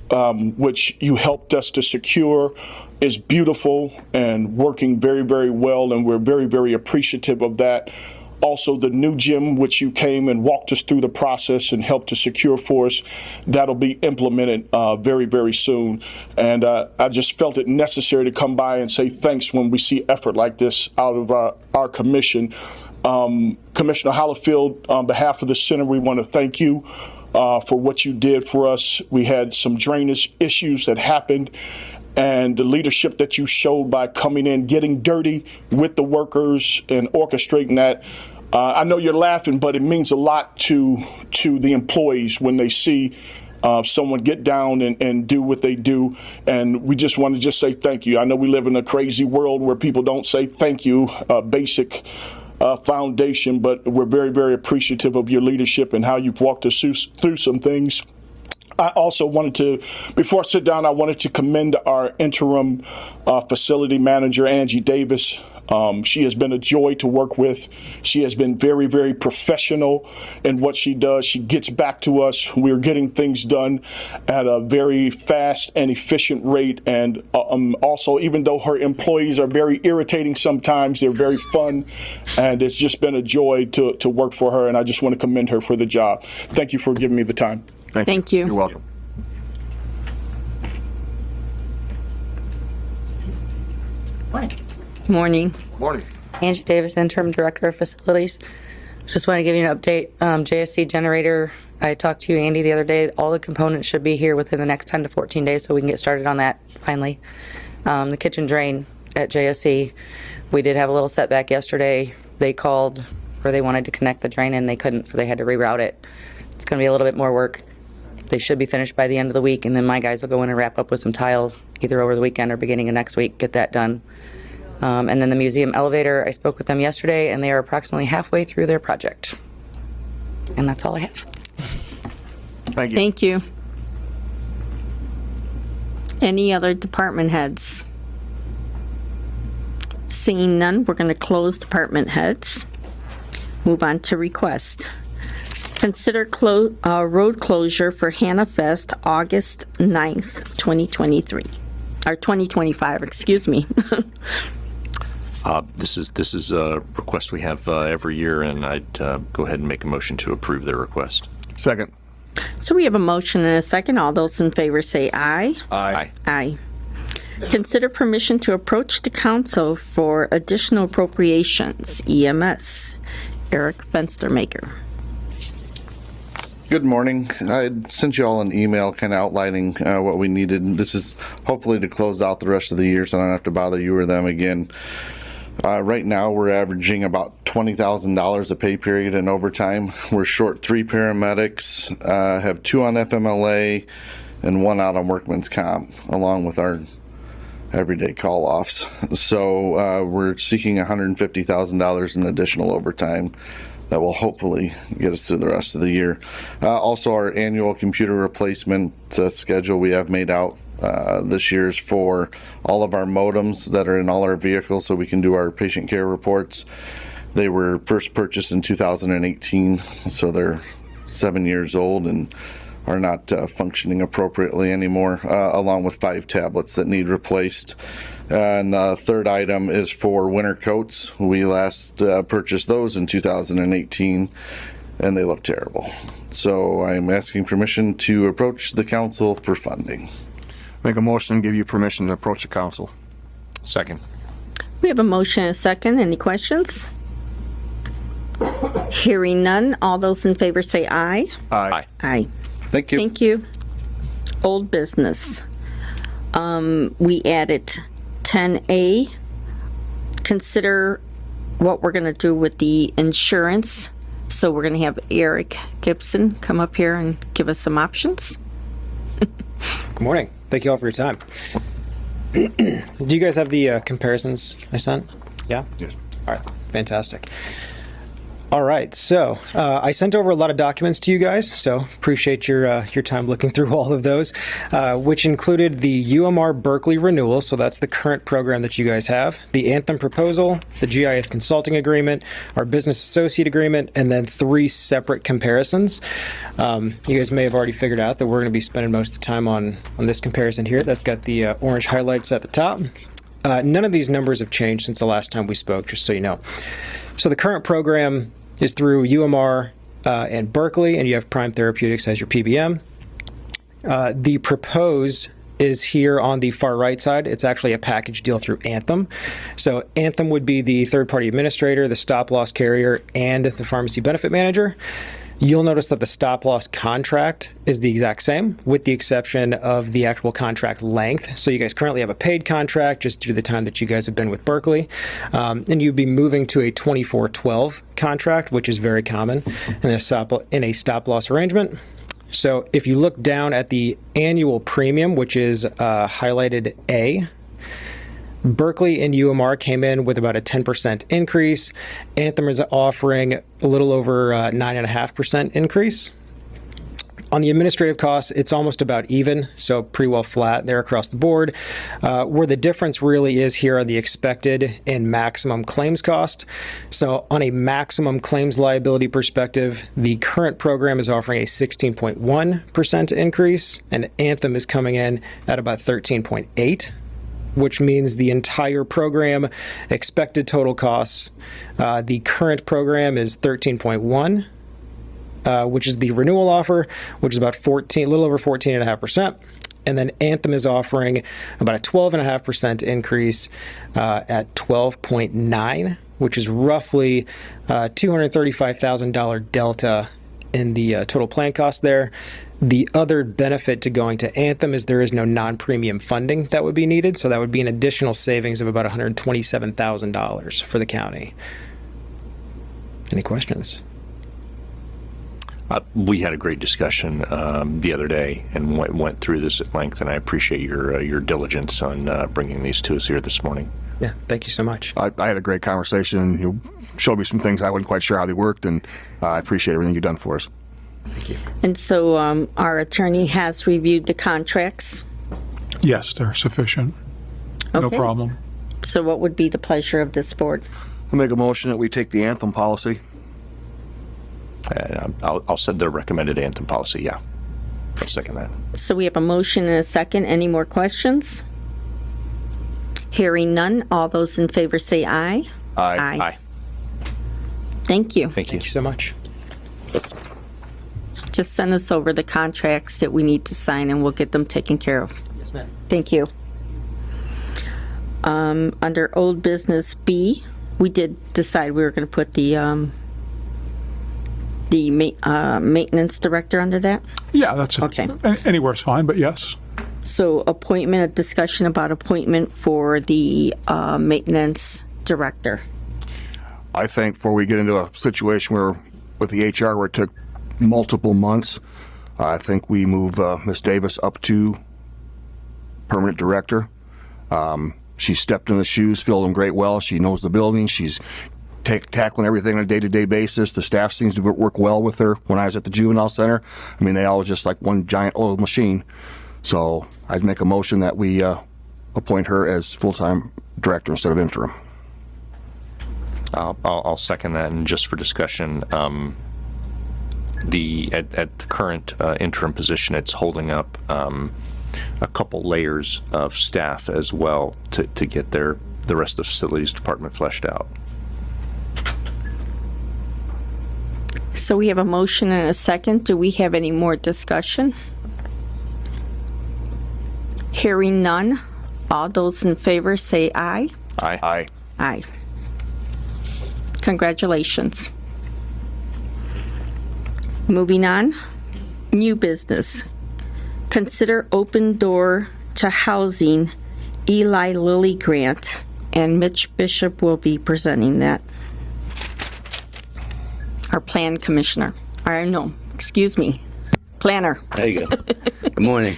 which you helped us to secure, is beautiful and working very, very well, and we're very, very appreciative of that. Also, the new gym, which you came and walked us through the process and helped to secure for us, that'll be implemented very, very soon. And I just felt it necessary to come by and say thanks when we see effort like this out of our commission. Commissioner Hollifield, on behalf of the center, we want to thank you for what you did for us. We had some drainage issues that happened, and the leadership that you showed by coming in, getting dirty with the workers and orchestrating that. I know you're laughing, but it means a lot to the employees when they see someone get down and do what they do. And we just want to just say thank you. I know we live in a crazy world where people don't say thank you, basic foundation, but we're very, very appreciative of your leadership and how you've walked us through some things. I also wanted to, before I sit down, I wanted to commend our interim facility manager, Angie Davis. She has been a joy to work with. She has been very, very professional in what she does. She gets back to us. We're getting things done at a very fast and efficient rate. And also, even though her employees are very irritating sometimes, they're very fun. And it's just been a joy to work for her. And I just want to commend her for the job. Thank you for giving me the time. Thank you. You're welcome. Morning. Morning. Angie Davis, Interim Director of Facilities. Just want to give you an update. JSC generator, I talked to you, Andy, the other day. All the components should be here within the next 10 to 14 days, so we can get started on that finally. The kitchen drain at JSC, we did have a little setback yesterday. They called where they wanted to connect the drain and they couldn't, so they had to reroute it. It's going to be a little bit more work. They should be finished by the end of the week, and then my guys will go in and wrap up with some tile either over the weekend or beginning of next week, get that done. And then the museum elevator, I spoke with them yesterday, and they are approximately halfway through their project. And that's all I have. Thank you. Thank you. Any other department heads? Seeing none, we're going to close department heads. Move on to request. Consider road closure for Hannah Fest, August 9th, 2023. Or 2025, excuse me. This is a request we have every year, and I'd go ahead and make a motion to approve their request. Second. So we have a motion and a second. All those in favor say aye. Aye. Aye. Consider permission to approach the council for additional appropriations, EMS. Eric Fenstermaker. Good morning. I sent you all an email kind of outlining what we needed. This is hopefully to close out the rest of the year so I don't have to bother you or them again. Right now we're averaging about $20,000 a pay period in overtime. We're short 3 paramedics, have 2 on FMLA and 1 out on workman's comp, along with our everyday call-offs. So we're seeking $150,000 in additional overtime that will hopefully get us through the rest of the year. Also, our annual computer replacement schedule we have made out this year is for all of our modems that are in all our vehicles so we can do our patient care reports. They were first purchased in 2018, so they're 7 years old and are not functioning appropriately anymore, along with 5 tablets that need replaced. And the third item is for winter coats. We last purchased those in 2018, and they look terrible. So I'm asking permission to approach the council for funding. Make a motion and give you permission to approach the council. Second. We have a motion and a second. Any questions? Hearing none, all those in favor say aye. Aye. Aye. Thank you. Thank you. Old business. We added 10A. Consider what we're going to do with the insurance. So we're going to have Eric Gibson come up here and give us some options. Good morning. Thank you all for your time. Do you guys have the comparisons I sent? Yeah? Yes. All right. Fantastic. All right, so I sent over a lot of documents to you guys, so appreciate your time looking through all of those, which included the UMR Berkeley renewal, so that's the current program that you guys have, the Anthem proposal, the GIS consulting agreement, our business associate agreement, and then 3 separate comparisons. You guys may have already figured out that we're going to be spending most of the time on this comparison here. That's got the orange highlights at the top. None of these numbers have changed since the last time we spoke, just so you know. So the current program is through UMR and Berkeley, and you have Prime Therapeutics as your PBM. The proposed is here on the far right side. It's actually a package deal through Anthem. So Anthem would be the third-party administrator, the stop-loss carrier, and the pharmacy benefit manager. You'll notice that the stop-loss contract is the exact same, with the exception of the actual contract length. So you guys currently have a paid contract just due to the time that you guys have been with Berkeley. And you'd be moving to a 24/12 contract, which is very common in a stop-loss arrangement. So if you look down at the annual premium, which is highlighted A, Berkeley and UMR came in with about a 10% increase. Anthem is offering a little over 9.5% increase. On the administrative costs, it's almost about even, so pretty well flat there across the board. Where the difference really is here on the expected and maximum claims cost. So on a maximum claims liability perspective, the current program is offering a 16.1% increase, and Anthem is coming in at about 13.8%. Which means the entire program expected total costs. The current program is 13.1, which is the renewal offer, which is about a little over 14.5%. And then Anthem is offering about a 12.5% increase at 12.9, which is roughly $235,000 delta in the total plan cost there. The other benefit to going to Anthem is there is no non-premium funding that would be needed, so that would be an additional savings of about $127,000 for the county. Any questions? We had a great discussion the other day and went through this at length, and I appreciate your diligence on bringing these to us here this morning. Yeah, thank you so much. I had a great conversation. You showed me some things I wasn't quite sure how they worked, and I appreciate everything you've done for us. Thank you. And so our attorney has reviewed the contracts. Yes, they're sufficient. No Okay. problem. So what would be the pleasure of this board? I'll make a motion that we take the Anthem policy. I'll send the recommended Anthem policy, yeah. I'll second that. So we have a motion and a second. Any more questions? Hearing none, all those in favor say aye. Aye. Aye. Thank you. Thank you so much. Just send us over the contracts that we need to sign and we'll get them taken care of. Yes, ma'am. Thank you. Under old business B, we did decide we were going to put the maintenance director under that. Yeah, that's Okay. Anywhere's fine, but yes. So appointment, a discussion about appointment for the maintenance director. I think before we get into a situation where, with the HR, where it took multiple months, I think we move Ms. Davis up to permanent director. She stepped in the shoes, filled them great well. She knows the building. She's tackling everything on a day-to-day basis. The staff seems to work well with her. When I was at the juvenile center, I mean, they all was just like one giant oiled machine. So I'd make a motion that we appoint her as full-time director instead of interim. I'll second that, and just for discussion, at the current interim position, it's holding up a couple layers of staff as well to get the rest of the facilities department fleshed out. So we have a motion and a second. Do we have any more discussion? Hearing none, all those in favor say aye. Aye. Aye. Aye. Congratulations. Moving on, new business. Consider open door to housing Eli Lilly grant, and Mitch Bishop will be presenting that. Our plan commissioner. Planner. There you go. Good morning.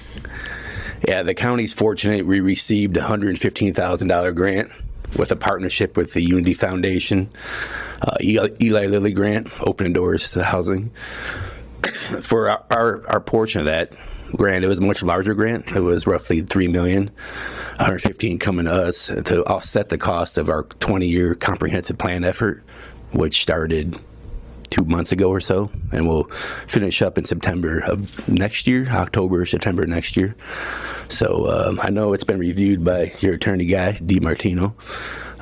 Yeah, the county's fortunate we received a $115,000 grant with a partnership with the Unity Foundation, Eli Lilly grant, opening doors to housing. For our portion of that grant, it was a much larger grant. It was roughly $3 million, $115 coming to us to offset the cost of our 20-year comprehensive plan effort, which started 2 months ago or so, and we'll finish up in September of next year, October, September next year. So I know it's been reviewed by your attorney guy, DiMartino.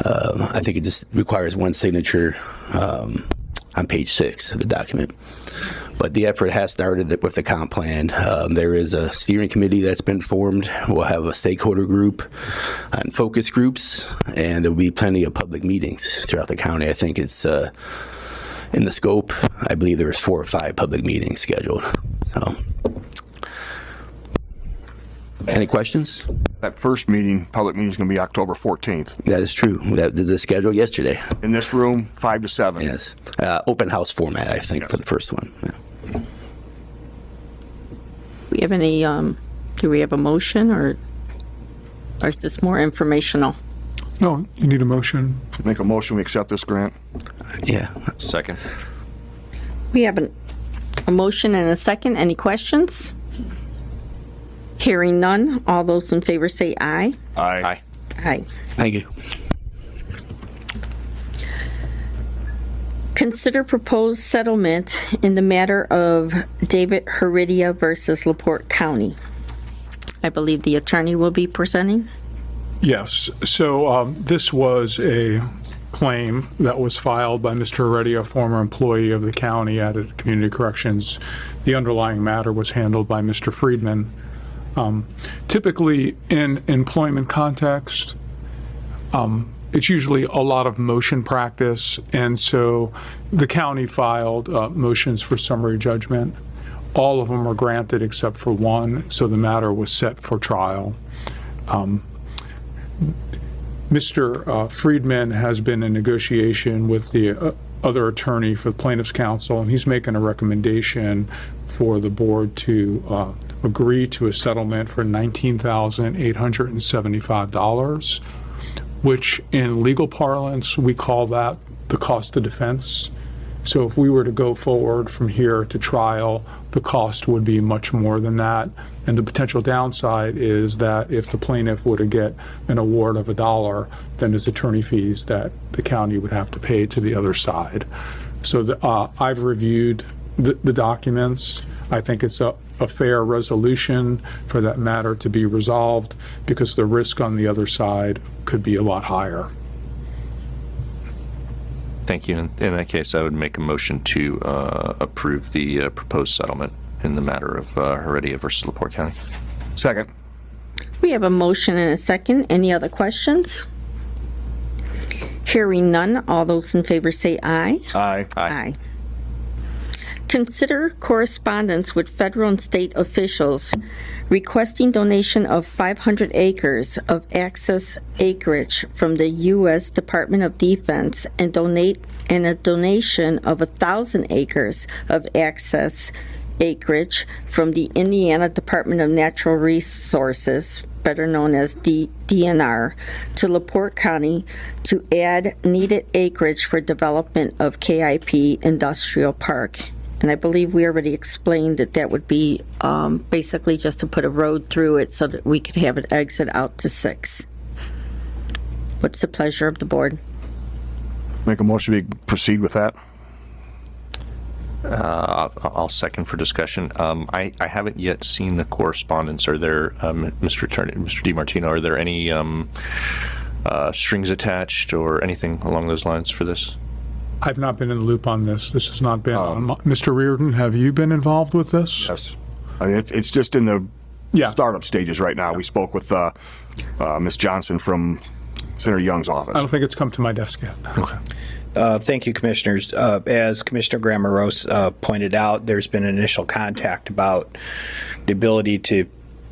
I think it just requires one signature on page 6 of the document. But the effort has started with the comp plan. There is a steering committee that's been formed. We'll have a stakeholder group and focus groups, and there will be plenty of public meetings throughout the county. I think it's in the scope. I believe there's 4 or 5 public meetings scheduled. So, any questions? That first meeting, public meeting, is going to be October 14th. That is true. That was the schedule yesterday. In this room, 5 to 7. Yes. Open house format, I think, for the first one. Yeah. We have any, do we have a motion, or is this more informational? No, you need a motion. Make a motion, we accept this grant. Yeah. Second. We have a motion and a second. Any questions? Hearing none, all those in favor say aye. Aye. Aye. Thank you. Consider proposed settlement in the matter of David Heredia versus LaPorte County. I believe the attorney will be presenting. Yes, so this was a claim that was filed by Mr. Heredia, a former employee of the county at Community Corrections. The underlying matter was handled by Mr. Friedman. Typically, in employment context, it's usually a lot of motion practice, and so the county filed motions for summary judgment. All of them were granted except for one, so the matter was set for trial. Mr. Friedman has been in negotiation with the other attorney for the plaintiff's counsel, and he's making a recommendation for the board to agree to a settlement for $19,875, which in legal parlance, we call that the cost of defense. So if we were to go forward from here to trial, the cost would be much more than that. And the potential downside is that if the plaintiff were to get an award of $1, then there's attorney fees that the county would have to pay to the other side. So I've reviewed the documents. I think it's a fair resolution for that matter to be resolved, because the risk on the other side could be a lot higher. Thank you. In that case, I would make a motion to approve the proposed settlement in the matter of Heredia versus LaPorte County. Second. We have a motion and a second. Any other questions? Hearing none, all those in favor say aye. Aye. Aye. Consider correspondence with federal and state officials requesting donation of 500 acres of access acreage from the U.S. Department of Defense and a donation of 1,000 acres of access acreage from the Indiana Department of Natural Resources, better known as DNR, to LaPorte County to add needed acreage for development of KIP Industrial Park. And I believe we already explained that that would be basically just to put a road through it so that we could have it exit out to 6. What's the pleasure of the board? Make a motion, we proceed with that. I'll second for discussion. I haven't yet seen the correspondence. Are there, Mr. DiMartino, are there any strings attached or anything along those lines for this? I've not been in the loop on this. This has not been on Mr. Reardon, have you been involved with this? Yes. I mean, it's just in the startup stages right now. We spoke with Ms. Johnson from Senator Young's office. I don't think it's come to my desk yet. Okay. Thank you, Commissioners. As Commissioner Grameros pointed out, there's been initial contact about the ability to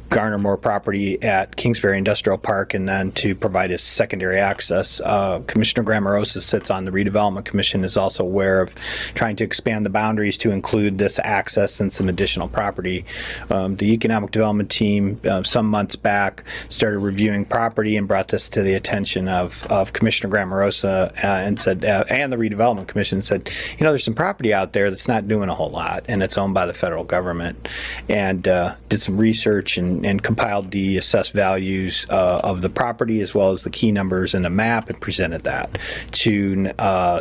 garner more property at Kingsbury Industrial Park and then to provide a secondary access. Commissioner Grammarosa sits on the Redevelopment Commission, is also aware of trying to expand the boundaries to include this access and some additional property. The Economic Development team, some months back, started reviewing property and brought this to the attention of Commissioner Grammarosa and said, and the Redevelopment Commission said, you know, there's some property out there that's not doing a whole lot, and it's owned by the federal government, and did some research and compiled the assessed values of the property as well as the key numbers in a map and presented that to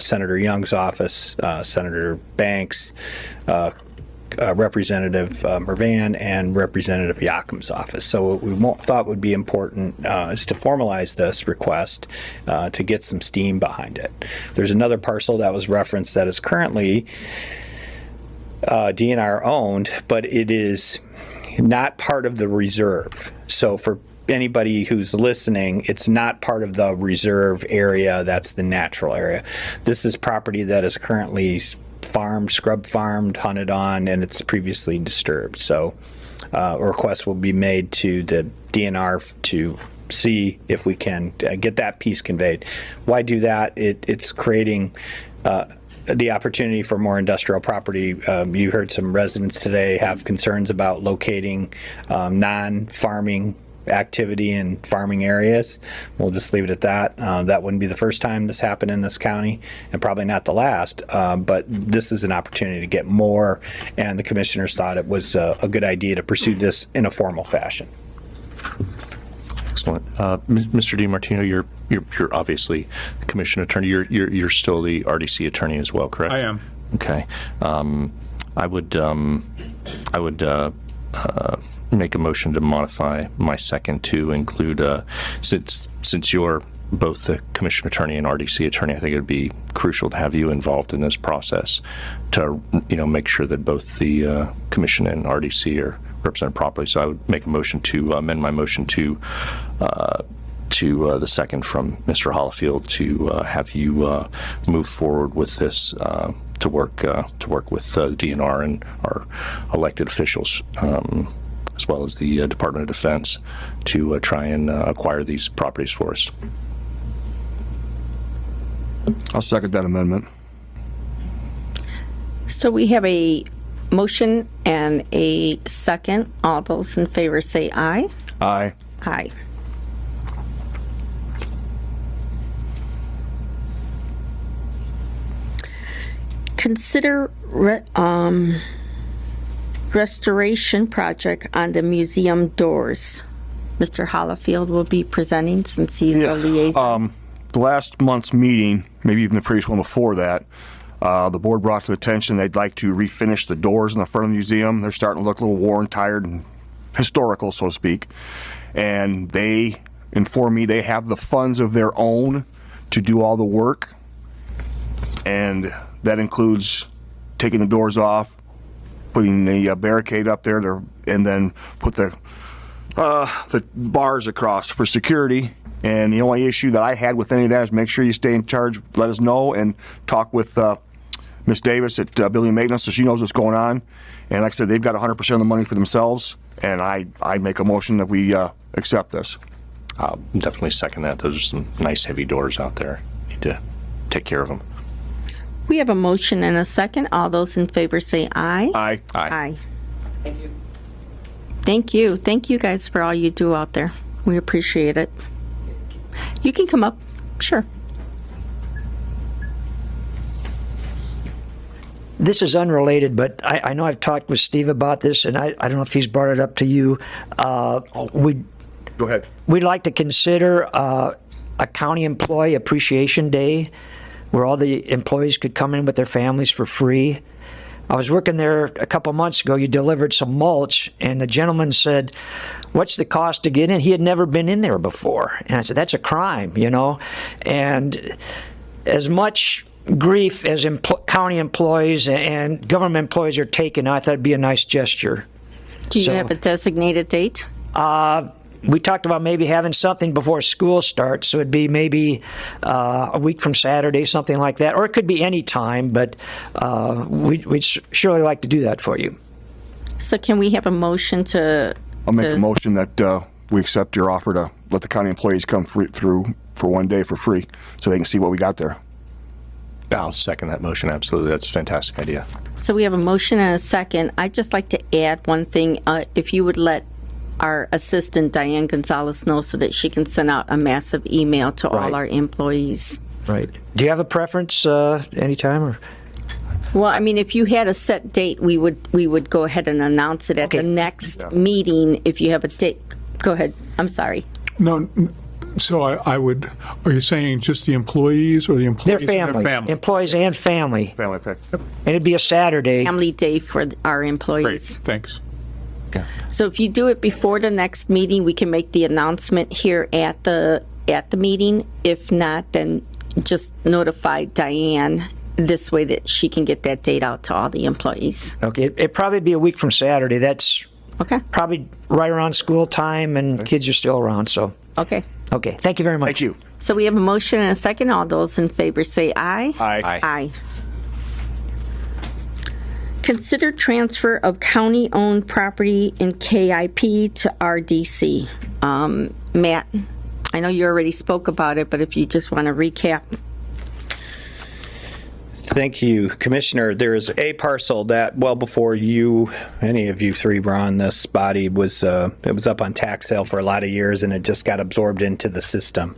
Senator Young's office, Senator Banks, Representative Mervan, and Representative Yakum's office. So what we thought would be important is to formalize this request to get some steam behind it. There's another parcel that was referenced that is currently DNR owned, but it is not part of the reserve. So for anybody who's listening, it's not part of the reserve area. That's the natural area. This is property that is currently farmed, scrub farmed, hunted on, and it's previously disturbed. So a request will be made to the DNR to see if we can get that piece conveyed. Why do that? It's creating the opportunity for more industrial property. You heard some residents today have concerns about locating non-farming activity in farming areas. We'll just leave it at that. That wouldn't be the first time this happened in this county, and probably not the last, but this is an opportunity to get more, and the commissioners thought it was a good idea to pursue this in a formal fashion. Excellent. Mr. DiMartino, you're obviously the commission attorney. You're still the RDC attorney as well, correct? I am. Okay. I would make a motion to modify my second to include, since you're both the commission attorney and RDC attorney, I think it would be crucial to have you involved in this process to, make sure that both the commission and RDC are represented properly. So I would make a motion to amend my motion to the second from Mr. Hollifield to have you move forward with this to work with the DNR and our elected officials, as well as the Department of Defense, to try and acquire these properties for us. I'll second that amendment. So we have a motion and a second. All those in favor say aye. Aye. Aye. Consider restoration project on the museum doors. Mr. Hollifield will be presenting since he's the liaison. The last month's meeting, maybe even the previous one before that, the board brought to the attention they'd like to refinish the doors in the front of the museum. They're starting to look a little worn, tired, and historical, so to speak. And they informed me they have the funds of their own to do all the work. And that includes taking the doors off, putting the barricade up there, and then put the bars across for security. And the only issue that I had with any of that is make sure you stay in charge, let us know, and talk with Ms. Davis at Building Maintenance so she knows what's going on. And like I said, they've got 100% of the money for themselves, and I make a motion that we accept this. I'll definitely second that. Those are some nice heavy doors out there. Need to take care of them. We have a motion and a second. All those in favor say aye. Aye. Aye. Thank you. Thank you. Thank you guys for all you do out there. We appreciate it. You can come up. Sure. This is unrelated, but I know I've talked with Steve about this, and I don't know if he's brought it up to you. Go ahead. We'd like to consider a county employee appreciation day where all the employees could come in with their families for free. I was working there a couple months ago. You delivered some mulch, and the gentleman said, "What's the cost to get in?" He had never been in there before. And I said, "That's a crime, And as much grief as county employees and government employees are taking, I thought it'd be a nice gesture. Do you have a designated date? We talked about maybe having something before school starts, so it'd be maybe a week from Saturday, something like that. Or it could be any time, but we'd surely like to do that for you. So can we have a motion to I'll make a to- motion that we accept your offer to let the county employees come through for one day for free so they can see what we got there. I'll second that motion, absolutely. That's a fantastic idea. So we have a motion and a second. I'd just like to add one thing. If you would let our assistant, Diane Gonzalez, know so that she can send out a massive email to all Right. our employees. Right. Do you have a preference anytime? Or? Well, I mean, if you had a set date, we would go ahead and announce it at the next meeting. If you have a date, go ahead. I'm sorry. No, so I would, are you saying just the employees or the Their employees and family. their family? Employees and family. Family, okay. And it'd be a Saturday. Family day for our Great, employees. thanks. So if you do it before the next meeting, we can make the announcement here at the meeting. If not, then just notify Diane this way that she can get that date out to all the employees. Okay, it'd probably be a week from Saturday. That's Okay. probably right around school time and kids are still around, so. Okay. Okay, thank you very much. Thank you. So we have a motion and a second. All those in favor say aye. Aye. Aye. Consider transfer of county-owned property in KIP to RDC. Matt, I know you already spoke about it, but if you just want to recap. Thank you, Commissioner. There is a parcel that, well before you, any of you three were on this body, was it was up on tax sale for a lot of years, and it just got absorbed into the system.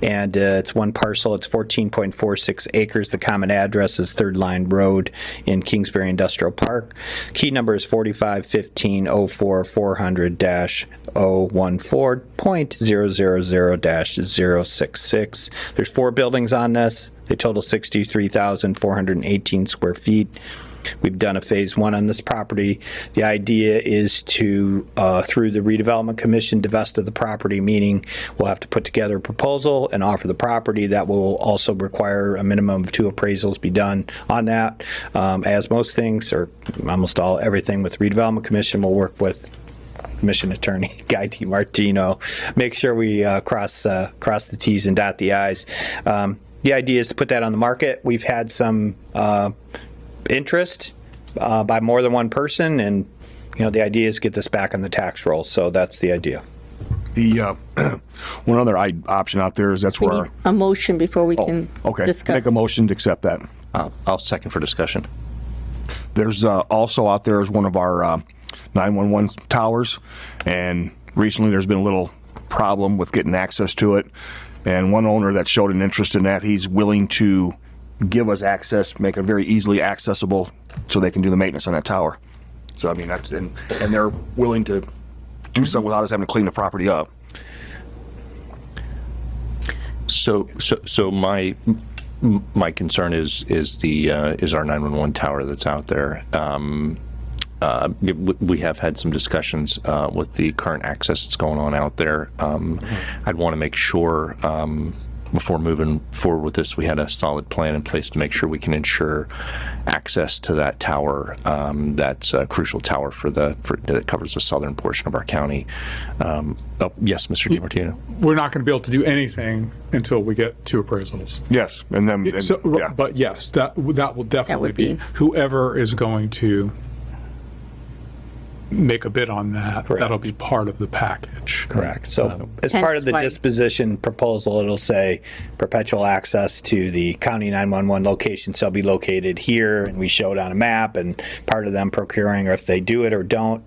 And it's one parcel. It's 14.46 acres. The common address is Third Line Road in Kingsbury Industrial Park. Key number is 451504-400-014.000-066. There's 4 buildings on this. They total 63,418 square feet. We've done a phase 1 on this property. The idea is to, through the redevelopment commission, divest of the property, meaning we'll have to put together a proposal and offer the property. That will also require a minimum of 2 appraisals be done on that. As most things, or almost everything with redevelopment commission, we'll work with Commission Attorney Guy DiMartino, make sure we cross the T's and dot the I's. The idea is to put that on the market. We've had some interest by more than one person, and the idea is to get this back on the tax roll. So that's the idea. The one other option out there is that's We where need a motion before we can okay. discuss. Make a motion to accept that. I'll second for discussion. There's also out there is one of our 911 towers, and recently there's been a little problem with getting access to it. And one owner that showed an interest in that, he's willing to give us access, make it very easily accessible so they can do the maintenance on that tower. So, I mean, that's, and they're willing to do something without us having to clean the property up. So my concern is our 911 tower that's out there. We have had some discussions with the current access that's going on out there. I'd want to make sure before moving forward with this, we had a solid plan in place to make sure we can ensure access to that tower. That's a crucial tower that covers the southern portion of our county. Yes, Mr. DiMartino. We're not going to be able to do anything until we get 2 appraisals. Yes, and then yeah. But yes, that will definitely be whoever is going to make a bid on that. Correct. That'll be part of the package. Correct. So as part of the disposition proposal, it'll say perpetual access to the county 911 location shall be located here, and we show it on a map, and part of them procuring, or if they do it or don't,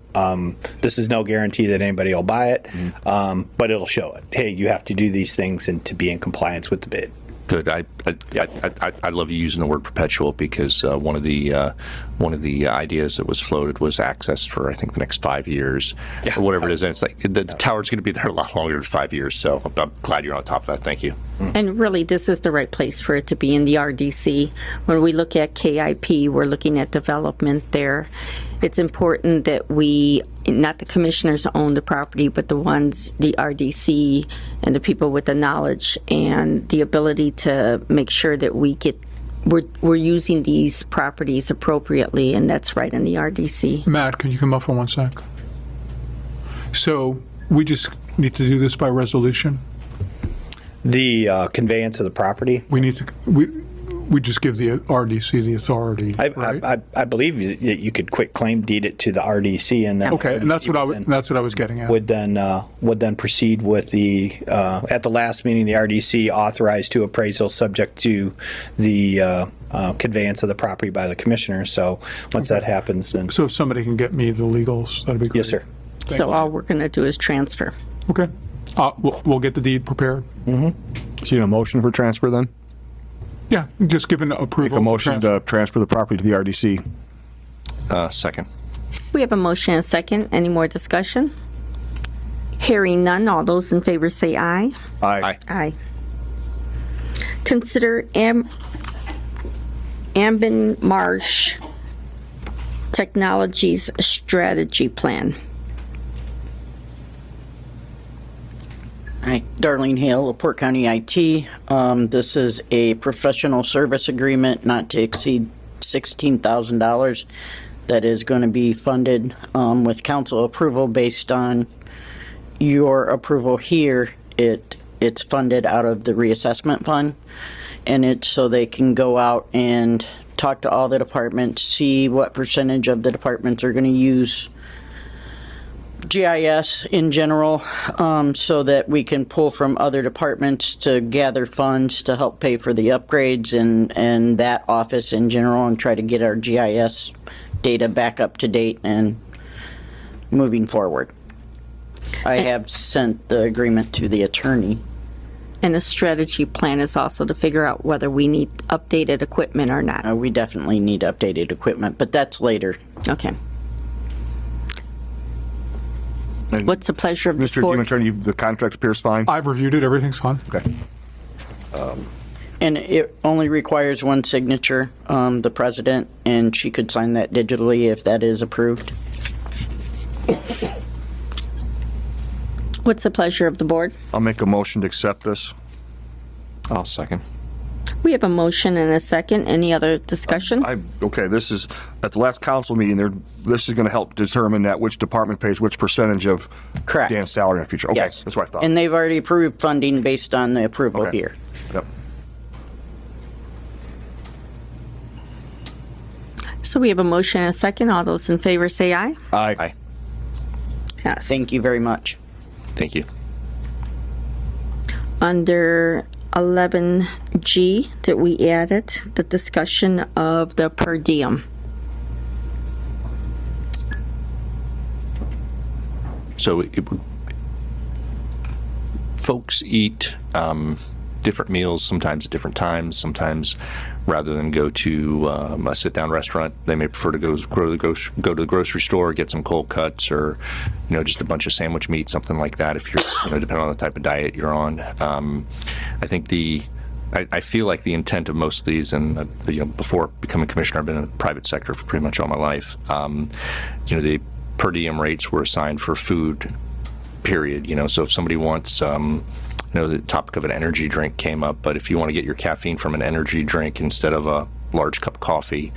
this is no guarantee that anybody will buy it, but it'll show it. Hey, you have to do these things and to be in compliance with the bid. Good. I love you using the word perpetual because one of the ideas that was floated was access for I think the next 5 years or whatever it is. And it's like the tower's going to be there a lot longer than 5 years. So I'm glad you're on top of that. Thank you. And really, this is the right place for it to be in the RDC. When we look at KIP, we're looking at development there. It's important that we, not the commissioners own the property, but the RDC and the people with the knowledge and the ability to make sure that we're using these properties appropriately, and that's right in the RDC. Matt, can you come up for 1 sec? So we just need to do this by resolution? The conveyance of the property? We need to, We just give the RDC the authority, right? I believe you could quit claim deed it to the RDC, and then Okay, and that's what I was getting at. would then proceed with the at the last meeting, the RDC authorized to appraisal subject to the conveyance of the property by the commissioner. So once that happens, then So if somebody can get me the legals, that'd be great. yes, sir. So all we're going to do is transfer. Okay. We'll get the deed prepared. So you need a motion for transfer then? Yeah, just give an Make approval. a motion to transfer the property to the RDC. Second. We have a motion and a second. Any more discussion? Hearing none, all those in favor say aye. Aye. Aye. Consider Ambin Marsh Technologies Strategy Plan. Hi, Darlene Hale, LaPorte County IT. This is a professional service agreement not to exceed $16,000 that is going to be funded with council approval based on your approval here. It's funded out of the reassessment fund, and it's so they can go out and talk to all the departments, see what percentage of the departments are going to use GIS in general, so that we can pull from other departments to gather funds to help pay for the upgrades and that office in general, and try to get our GIS data back up to date and moving forward. I have sent the agreement to the attorney. And the strategy plan is also to figure out whether we need updated equipment or not. We definitely need updated equipment, but that's later. Okay. What's the pleasure of the Mr. board? Demon Attorney, the contract appears fine? I've reviewed it. Everything's fine. Okay. And it only requires one signature, the president, and she could sign that digitally if that is approved. What's the pleasure of the board? I'll make a motion to accept this. I'll second. We have a motion and a second. Any other discussion? Okay, this is, at the last council meeting, this is going to help determine that which department pays which percentage of Correct. Dan's salary in the future. Okay, Yes. that's what I thought. And they've already approved funding based on the approval Okay. here. Yep. So we have a motion and a second. All those in favor say aye. Aye. Yes. Thank you very much. Thank you. Under 11G that we added, the discussion of the per diem. So folks eat different meals, sometimes at different times. Sometimes, rather than go to a sit-down restaurant, they may prefer to go to the grocery store, get some cold cuts, or just a bunch of sandwich meat, something like that. If you're depending on the type of diet you're on, I think I feel like the intent of most of these, and before becoming commissioner, I've been in the private sector for pretty much all my life. The per diem rates were assigned for food, period. So if somebody wants, the topic of an energy drink came up, but if you want to get your caffeine from an energy drink instead of a large cup of coffee,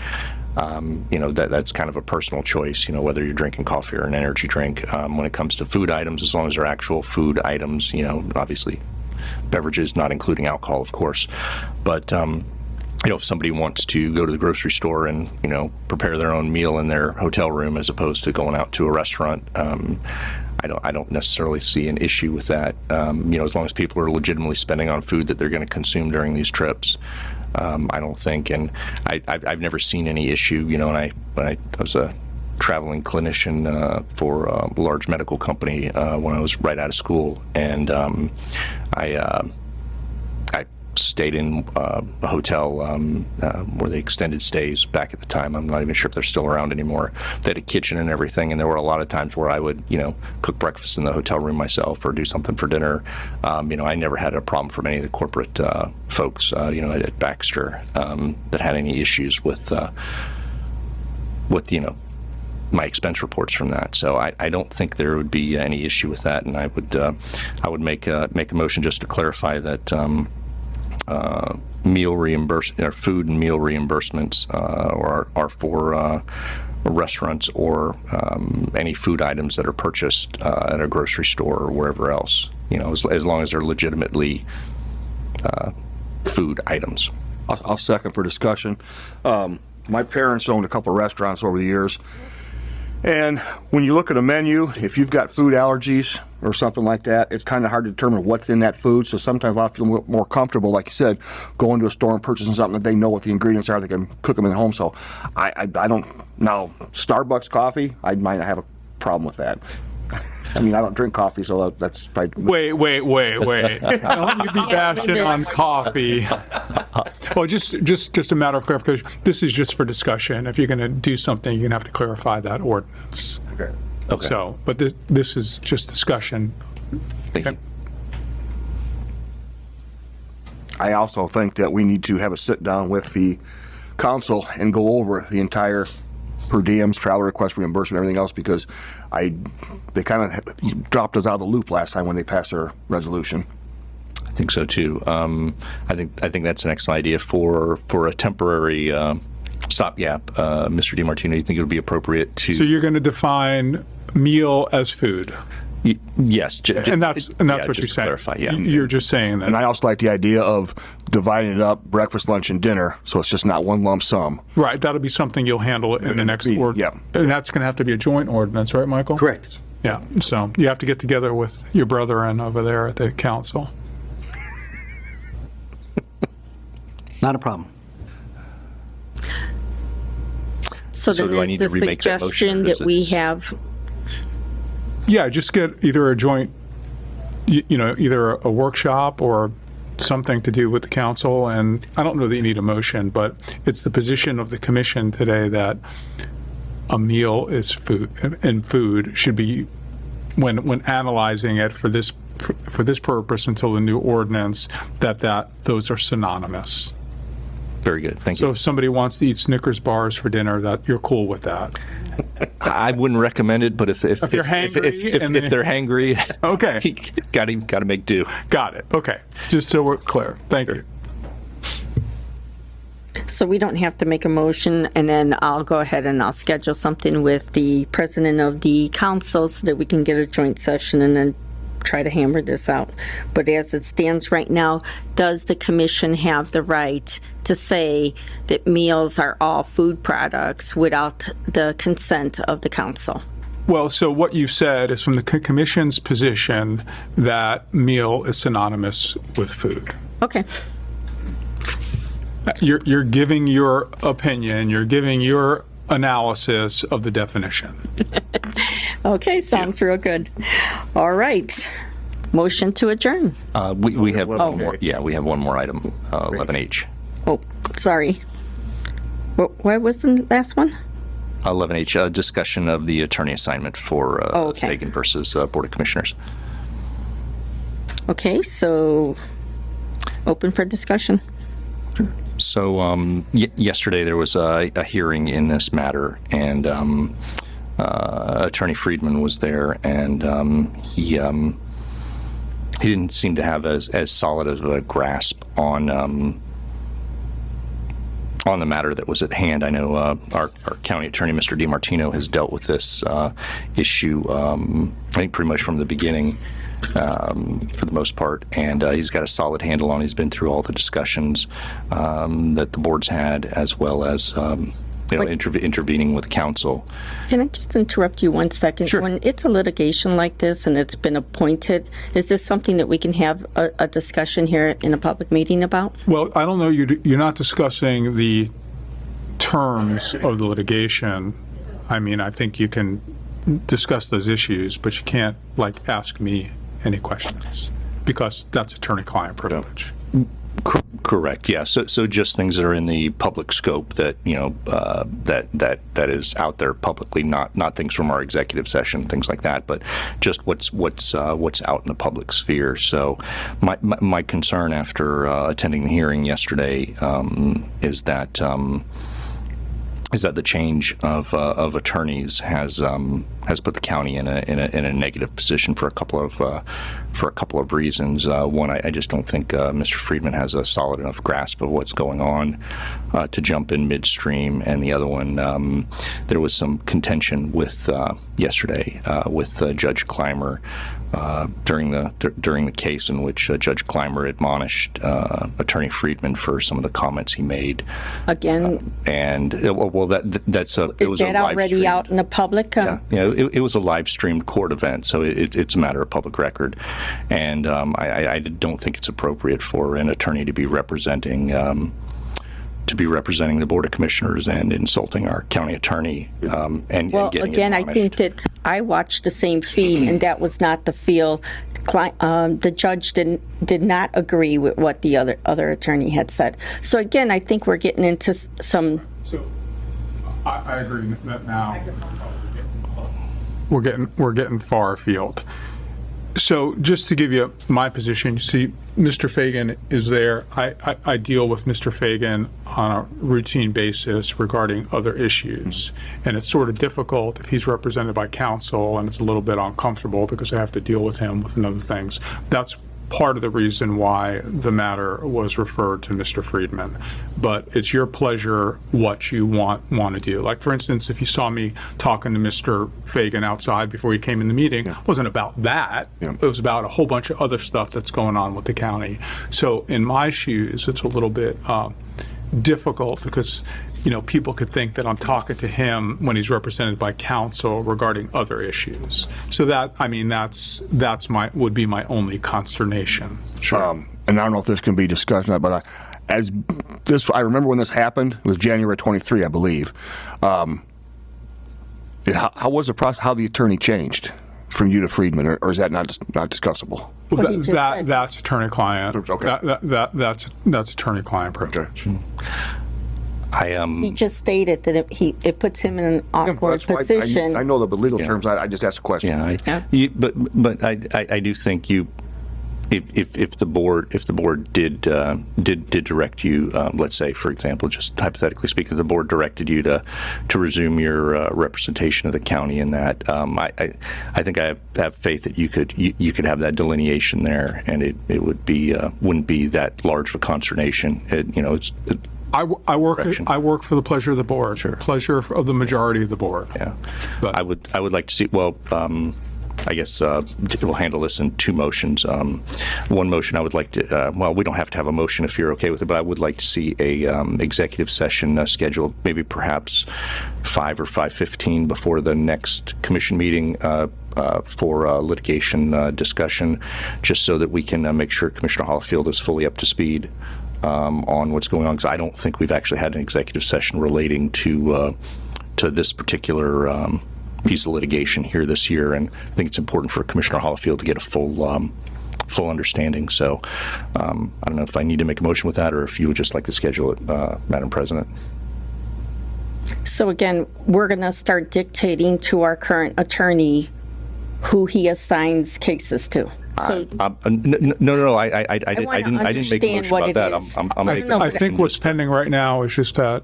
that's kind of a personal choice, whether you're drinking coffee or an energy drink. When it comes to food items, as long as they're actual food items, obviously beverages, not including alcohol, of course. But, if somebody wants to go to the grocery store and, prepare their own meal in their hotel room as opposed to going out to a restaurant, I don't necessarily see an issue with that. As long as people are legitimately spending on food that they're going to consume during these trips, I don't think. And I've never seen any issue. When I was a traveling clinician for a large medical company when I was right out of school, and I stayed in a hotel where they extended stays back at the time. I'm not even sure if they're still around anymore. They had a kitchen and everything, and there were a lot of times where I would, cook breakfast in the hotel room myself or do something for dinner. I never had a problem from any of the corporate folks, at Baxter that had any issues with my expense reports from that. So I don't think there would be any issue with that, and I would make a motion just to clarify that meal reimbursement or food and meal reimbursements are for restaurants or any food items that are purchased at a grocery store or wherever else. As long as they're legitimately food items. I'll second for discussion. My parents owned a couple of restaurants over the years. And when you look at a menu, if you've got food allergies or something like that, it's kind of hard to determine what's in that food. So sometimes a lot of people feel more comfortable, like you said, going to a store and purchasing something that they know what the ingredients are. They can cook them in home. So I don't, now Starbucks coffee, I might not have a problem with that. I mean, I don't drink coffee, so that's probably... Wait. Don't you be bashing on coffee. Well, just a matter of clarification. This is just for discussion. If you're going to do something, you're going to have to clarify that ordinance. Okay. So, but this is just discussion. Thank you. I also think that we need to have a sit down with the council and go over the entire per diems, travel request, reimbursement, everything else, because they kind of dropped us out of the loop last time when they passed their resolution. I think so too. I think that's an excellent idea for a temporary stopgap. Mr. DiMartino, you think it would be appropriate to? So you're going to define meal as food? Yes. And that's what you're saying. Clarify, yeah. You're just saying that. And I also like the idea of dividing it up, breakfast, lunch, and dinner, so it's just not one lump sum. Right. That'll be something you'll handle in the next ordinance. Yeah. And that's going to have to be a joint ordinance, right, Michael? Correct. Yeah. So you have to get together with your brethren over there at the council. Not a problem. So So then do I is need the to remake that motion, suggestion or does that we it- have, Yeah, just get either a joint, either a workshop or something to do with the council. And I don't know that you need a motion, but it's the position of the commission today that a meal is food, and food should be, when analyzing it for this purpose until the new ordinance, that those are synonymous. Very good. Thank So you. if somebody wants to eat Snickers bars for dinner, that you're cool with that. I wouldn't recommend it, but if you're hangry and if they're hangry, okay, got to make do. Got it. Okay, just so we're clear. Thank you. so we don't have to make a motion, and then I'll go ahead and I'll schedule something with the president of the council so that we can get a joint session and then try to hammer this out. But as it stands right now, does the commission have the right to say that meals are all food products without the consent of the council? Well, so what you've said is from the commission's position that meal is synonymous with food. Okay. You're giving your opinion, you're giving your analysis of the definition. Okay, sounds real good. All right. Motion to adjourn. We have one more. Yeah, we have one more item, 11H. Oh, sorry. What was the last one? 11H, discussion of the attorney assignment for okay. Fagan versus Board of Commissioners. Okay, so open for discussion. So yesterday there was a hearing in this matter, and Attorney Friedman was there, and he didn't seem to have as solid of a grasp on the matter that was at hand. I know our county attorney, Mr. DiMartino, has dealt with this issue, I think pretty much from the beginning, for the most part, and he's got a solid handle on it. He's been through all the discussions that the board's had, as well as intervening with counsel. Can I just interrupt you 1 second? Sure. When it's a litigation like this and it's been appointed, is this something that we can have a discussion here in a public meeting about? Well, I don't know, you're not discussing the terms of the litigation. I mean, I think you can discuss those issues, but you can't, ask me any questions, because that's attorney-client privilege. Correct. Yeah. So just things that are in the public scope that that is out there publicly, not things from our executive session, things like that, but just what's out in the public sphere. So my concern after attending the hearing yesterday is that the change of attorneys has put the county in a negative position for a couple of reasons. One, I just don't think Mr. Friedman has a solid enough grasp of what's going on to jump in midstream, and the other one, there was some contention with yesterday with Judge Clymer during the case in which Judge Clymer admonished Attorney Friedman for some of the comments he made. Again, And well, that's a. is that already out in the public? It was a live streamed court event, so it's a matter of public record, and I don't think it's appropriate for an attorney to be representing the Board of Commissioners and insulting our county attorney. And getting again, I admonished. think that I watched the same feed, and that was not the feel. The judge did not agree with what the other attorney had said. So again, I think we're getting into some. So I agree that now we're getting far afield. So just to give you my position, you see, Mr. Fagan is there. I deal with Mr. Fagan on a routine basis regarding other issues. And it's sort of difficult if he's represented by counsel, and it's a little bit uncomfortable because I have to deal with him with other things. That's part of the reason why the matter was referred to Mr. Friedman. But it's your pleasure what you want to do. Like, for instance, if you saw me talking to Mr. Fagan outside before he came in the meeting, it wasn't about that. It was about a whole bunch of other stuff that's going on with the county. So in my shoes, it's a little bit difficult because, people could think that I'm talking to him when he's represented by counsel regarding other issues. So that's would be my only consternation. Sure. And I don't know if this can be discussed, but I remember when this happened. It was January 23, I believe. How was the process? How the attorney changed from you to Friedman, or is that not discussssible? Well, that's attorney-client. Okay. That's attorney-client privilege. He just stated that it puts him in an awkward position. I know the legal terms. I just asked a question. But I do think if the board did direct you, let's say, for example, just hypothetically speaking, if the board directed you to resume your representation of the county in that, I think I have faith that you could have that delineation there, and it would be wouldn't be that large of a consternation. I work for the pleasure of the board. Sure. Pleasure of the majority of the board. Yeah. But I would like to see. Well, I guess we'll handle this in two motions. One motion I would like to. Well, we don't have to have a motion if you're okay with it, but I would like to see a executive session scheduled, maybe perhaps 5 or 5:15 before the next commission meeting. For litigation discussion, just so that we can make sure Commissioner Hollifield is fully up to speed on what's going on, because I don't think we've actually had an executive session relating to this particular piece of litigation here this year, and I think it's important for Commissioner Hollifield to get a full understanding. So I don't know if I need to make a motion with that, or if you would just like to schedule it, Madam President. So again, we're going to start dictating to our current attorney who he assigns cases to. So No. I didn't make a motion about that. I think what's pending right now is just that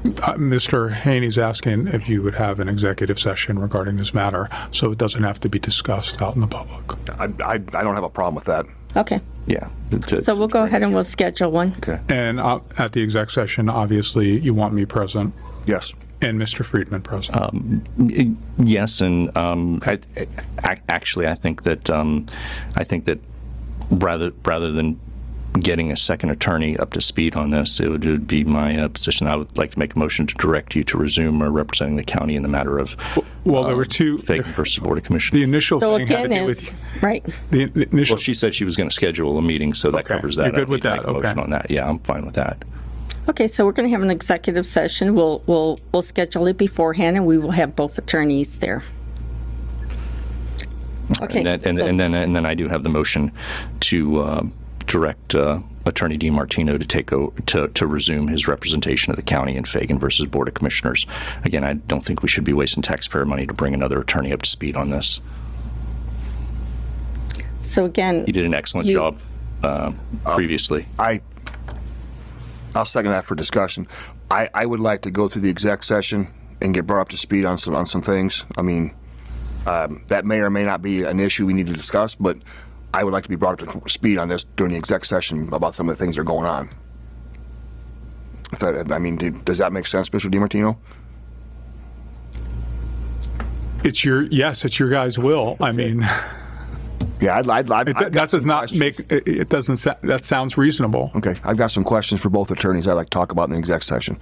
Mr. Haney's asking if you would have an executive session regarding this matter, so it doesn't have to be discussed out in the public. I don't have a problem with that. Okay. Yeah. So we'll go ahead and we'll schedule one. Okay. And at the exec session, obviously, you want me present. Yes. And Mr. Friedman present. Yes, and actually, I think that rather than getting a second attorney up to speed on this, it would be my position. I would like to make a motion to direct you to resume representing the county in the matter of. Well, there were two. Fagan versus Board of Commissioners. The initial thing had to do with. Right. The initial. Well, she said she was going to schedule a meeting, so that covers that. You're good with that. Make a motion on that. Yeah, I'm fine with that. Okay, so we're going to have an executive session. We'll schedule it beforehand, and we will have both attorneys there. Okay. And then I do have the motion to direct Attorney DiMartino to resume his representation of the county in Fagan versus Board of Commissioners. Again, I don't think we should be wasting taxpayer money to bring another attorney up to speed on this. So again, he did an excellent job previously. I'll second that for discussion. I would like to go through the exec session and get brought up to speed on some things. I mean, that may or may not be an issue we need to discuss, but I would like to be brought up to speed on this during the exec session about some of the things that are going on. Does that make sense, Mr. DiMartino? It's your guys' will. I mean, yeah, that does not make it doesn't. That sounds reasonable. Okay, I've got some questions for both attorneys I'd like to talk about in the exec session.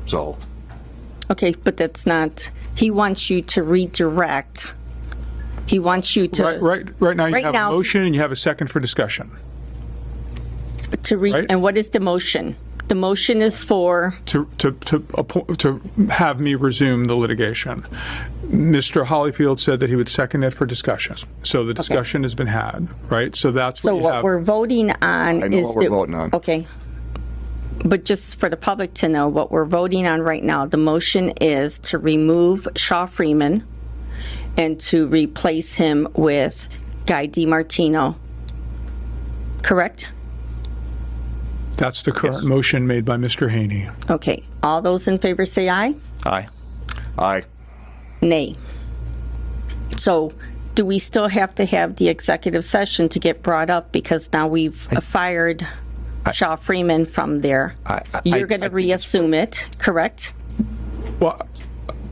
So. Okay, but that's not. He wants you to redirect. He wants you to. Right now you have a motion and you have a second for discussion. Right? And what is the motion? The motion is for to have me resume the litigation. Mr. Hollyfield said that he would second it for discussion. So the discussion has been had, right? So that's what you have. So what we're voting on I know what we're voting on. Okay. But just for the public to know, what we're voting on right now, the motion is to remove Shaw Freeman and to replace him with Guy DiMartino. Correct? That's the current motion made by Mr. Haney. Okay. All those in favor say aye. Aye. Aye. Nay. So do we still have to have the executive session to get brought up because now we've fired Shaw Freeman from there? You're going to reassume it, correct? Well,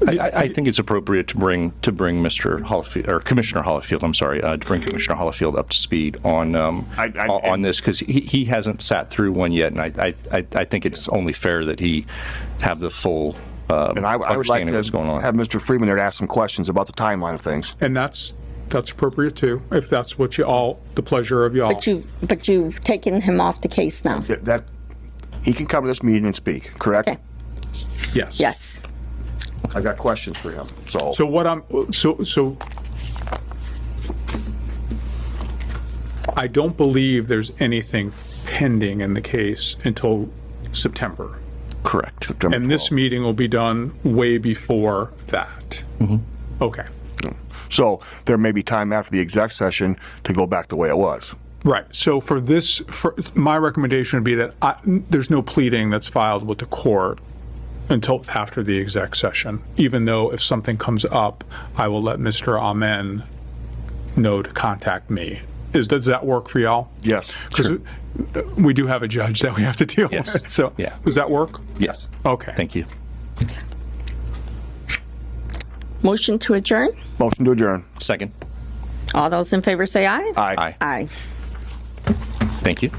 I think it's appropriate to bring Mr. Hollifield, or Commissioner Hollifield, I'm sorry, to bring Commissioner Hollifield up to speed on this, because he hasn't sat through one yet, and I think it's only fair that he have the full and I would like understanding of what's going to on. have Mr. Freeman there to ask some questions about the timeline of things. And that's appropriate too, if that's what the pleasure of y'all. But you've taken him off the case now. That he can come to this meeting and speak, correct? Okay. Yes. Yes. I've got questions for him. So what so I don't believe there's anything pending in the case until September. Correct. September and 12th. This meeting will be done way before that. Mm-hmm. Okay. So there may be time after the exec session to go back the way it was. Right. So for my recommendation would be that there's no pleading that's filed with the court until after the exec session, even though if something comes up, I will let Mr. Amen know to contact me. Does that work for y'all? Yes. Because we do have a judge that we have to deal with. So yeah. Does that work? Yes. Okay. Thank you. Motion to adjourn? Motion to adjourn. Second. All those in favor say aye. Aye. Aye. Thank you.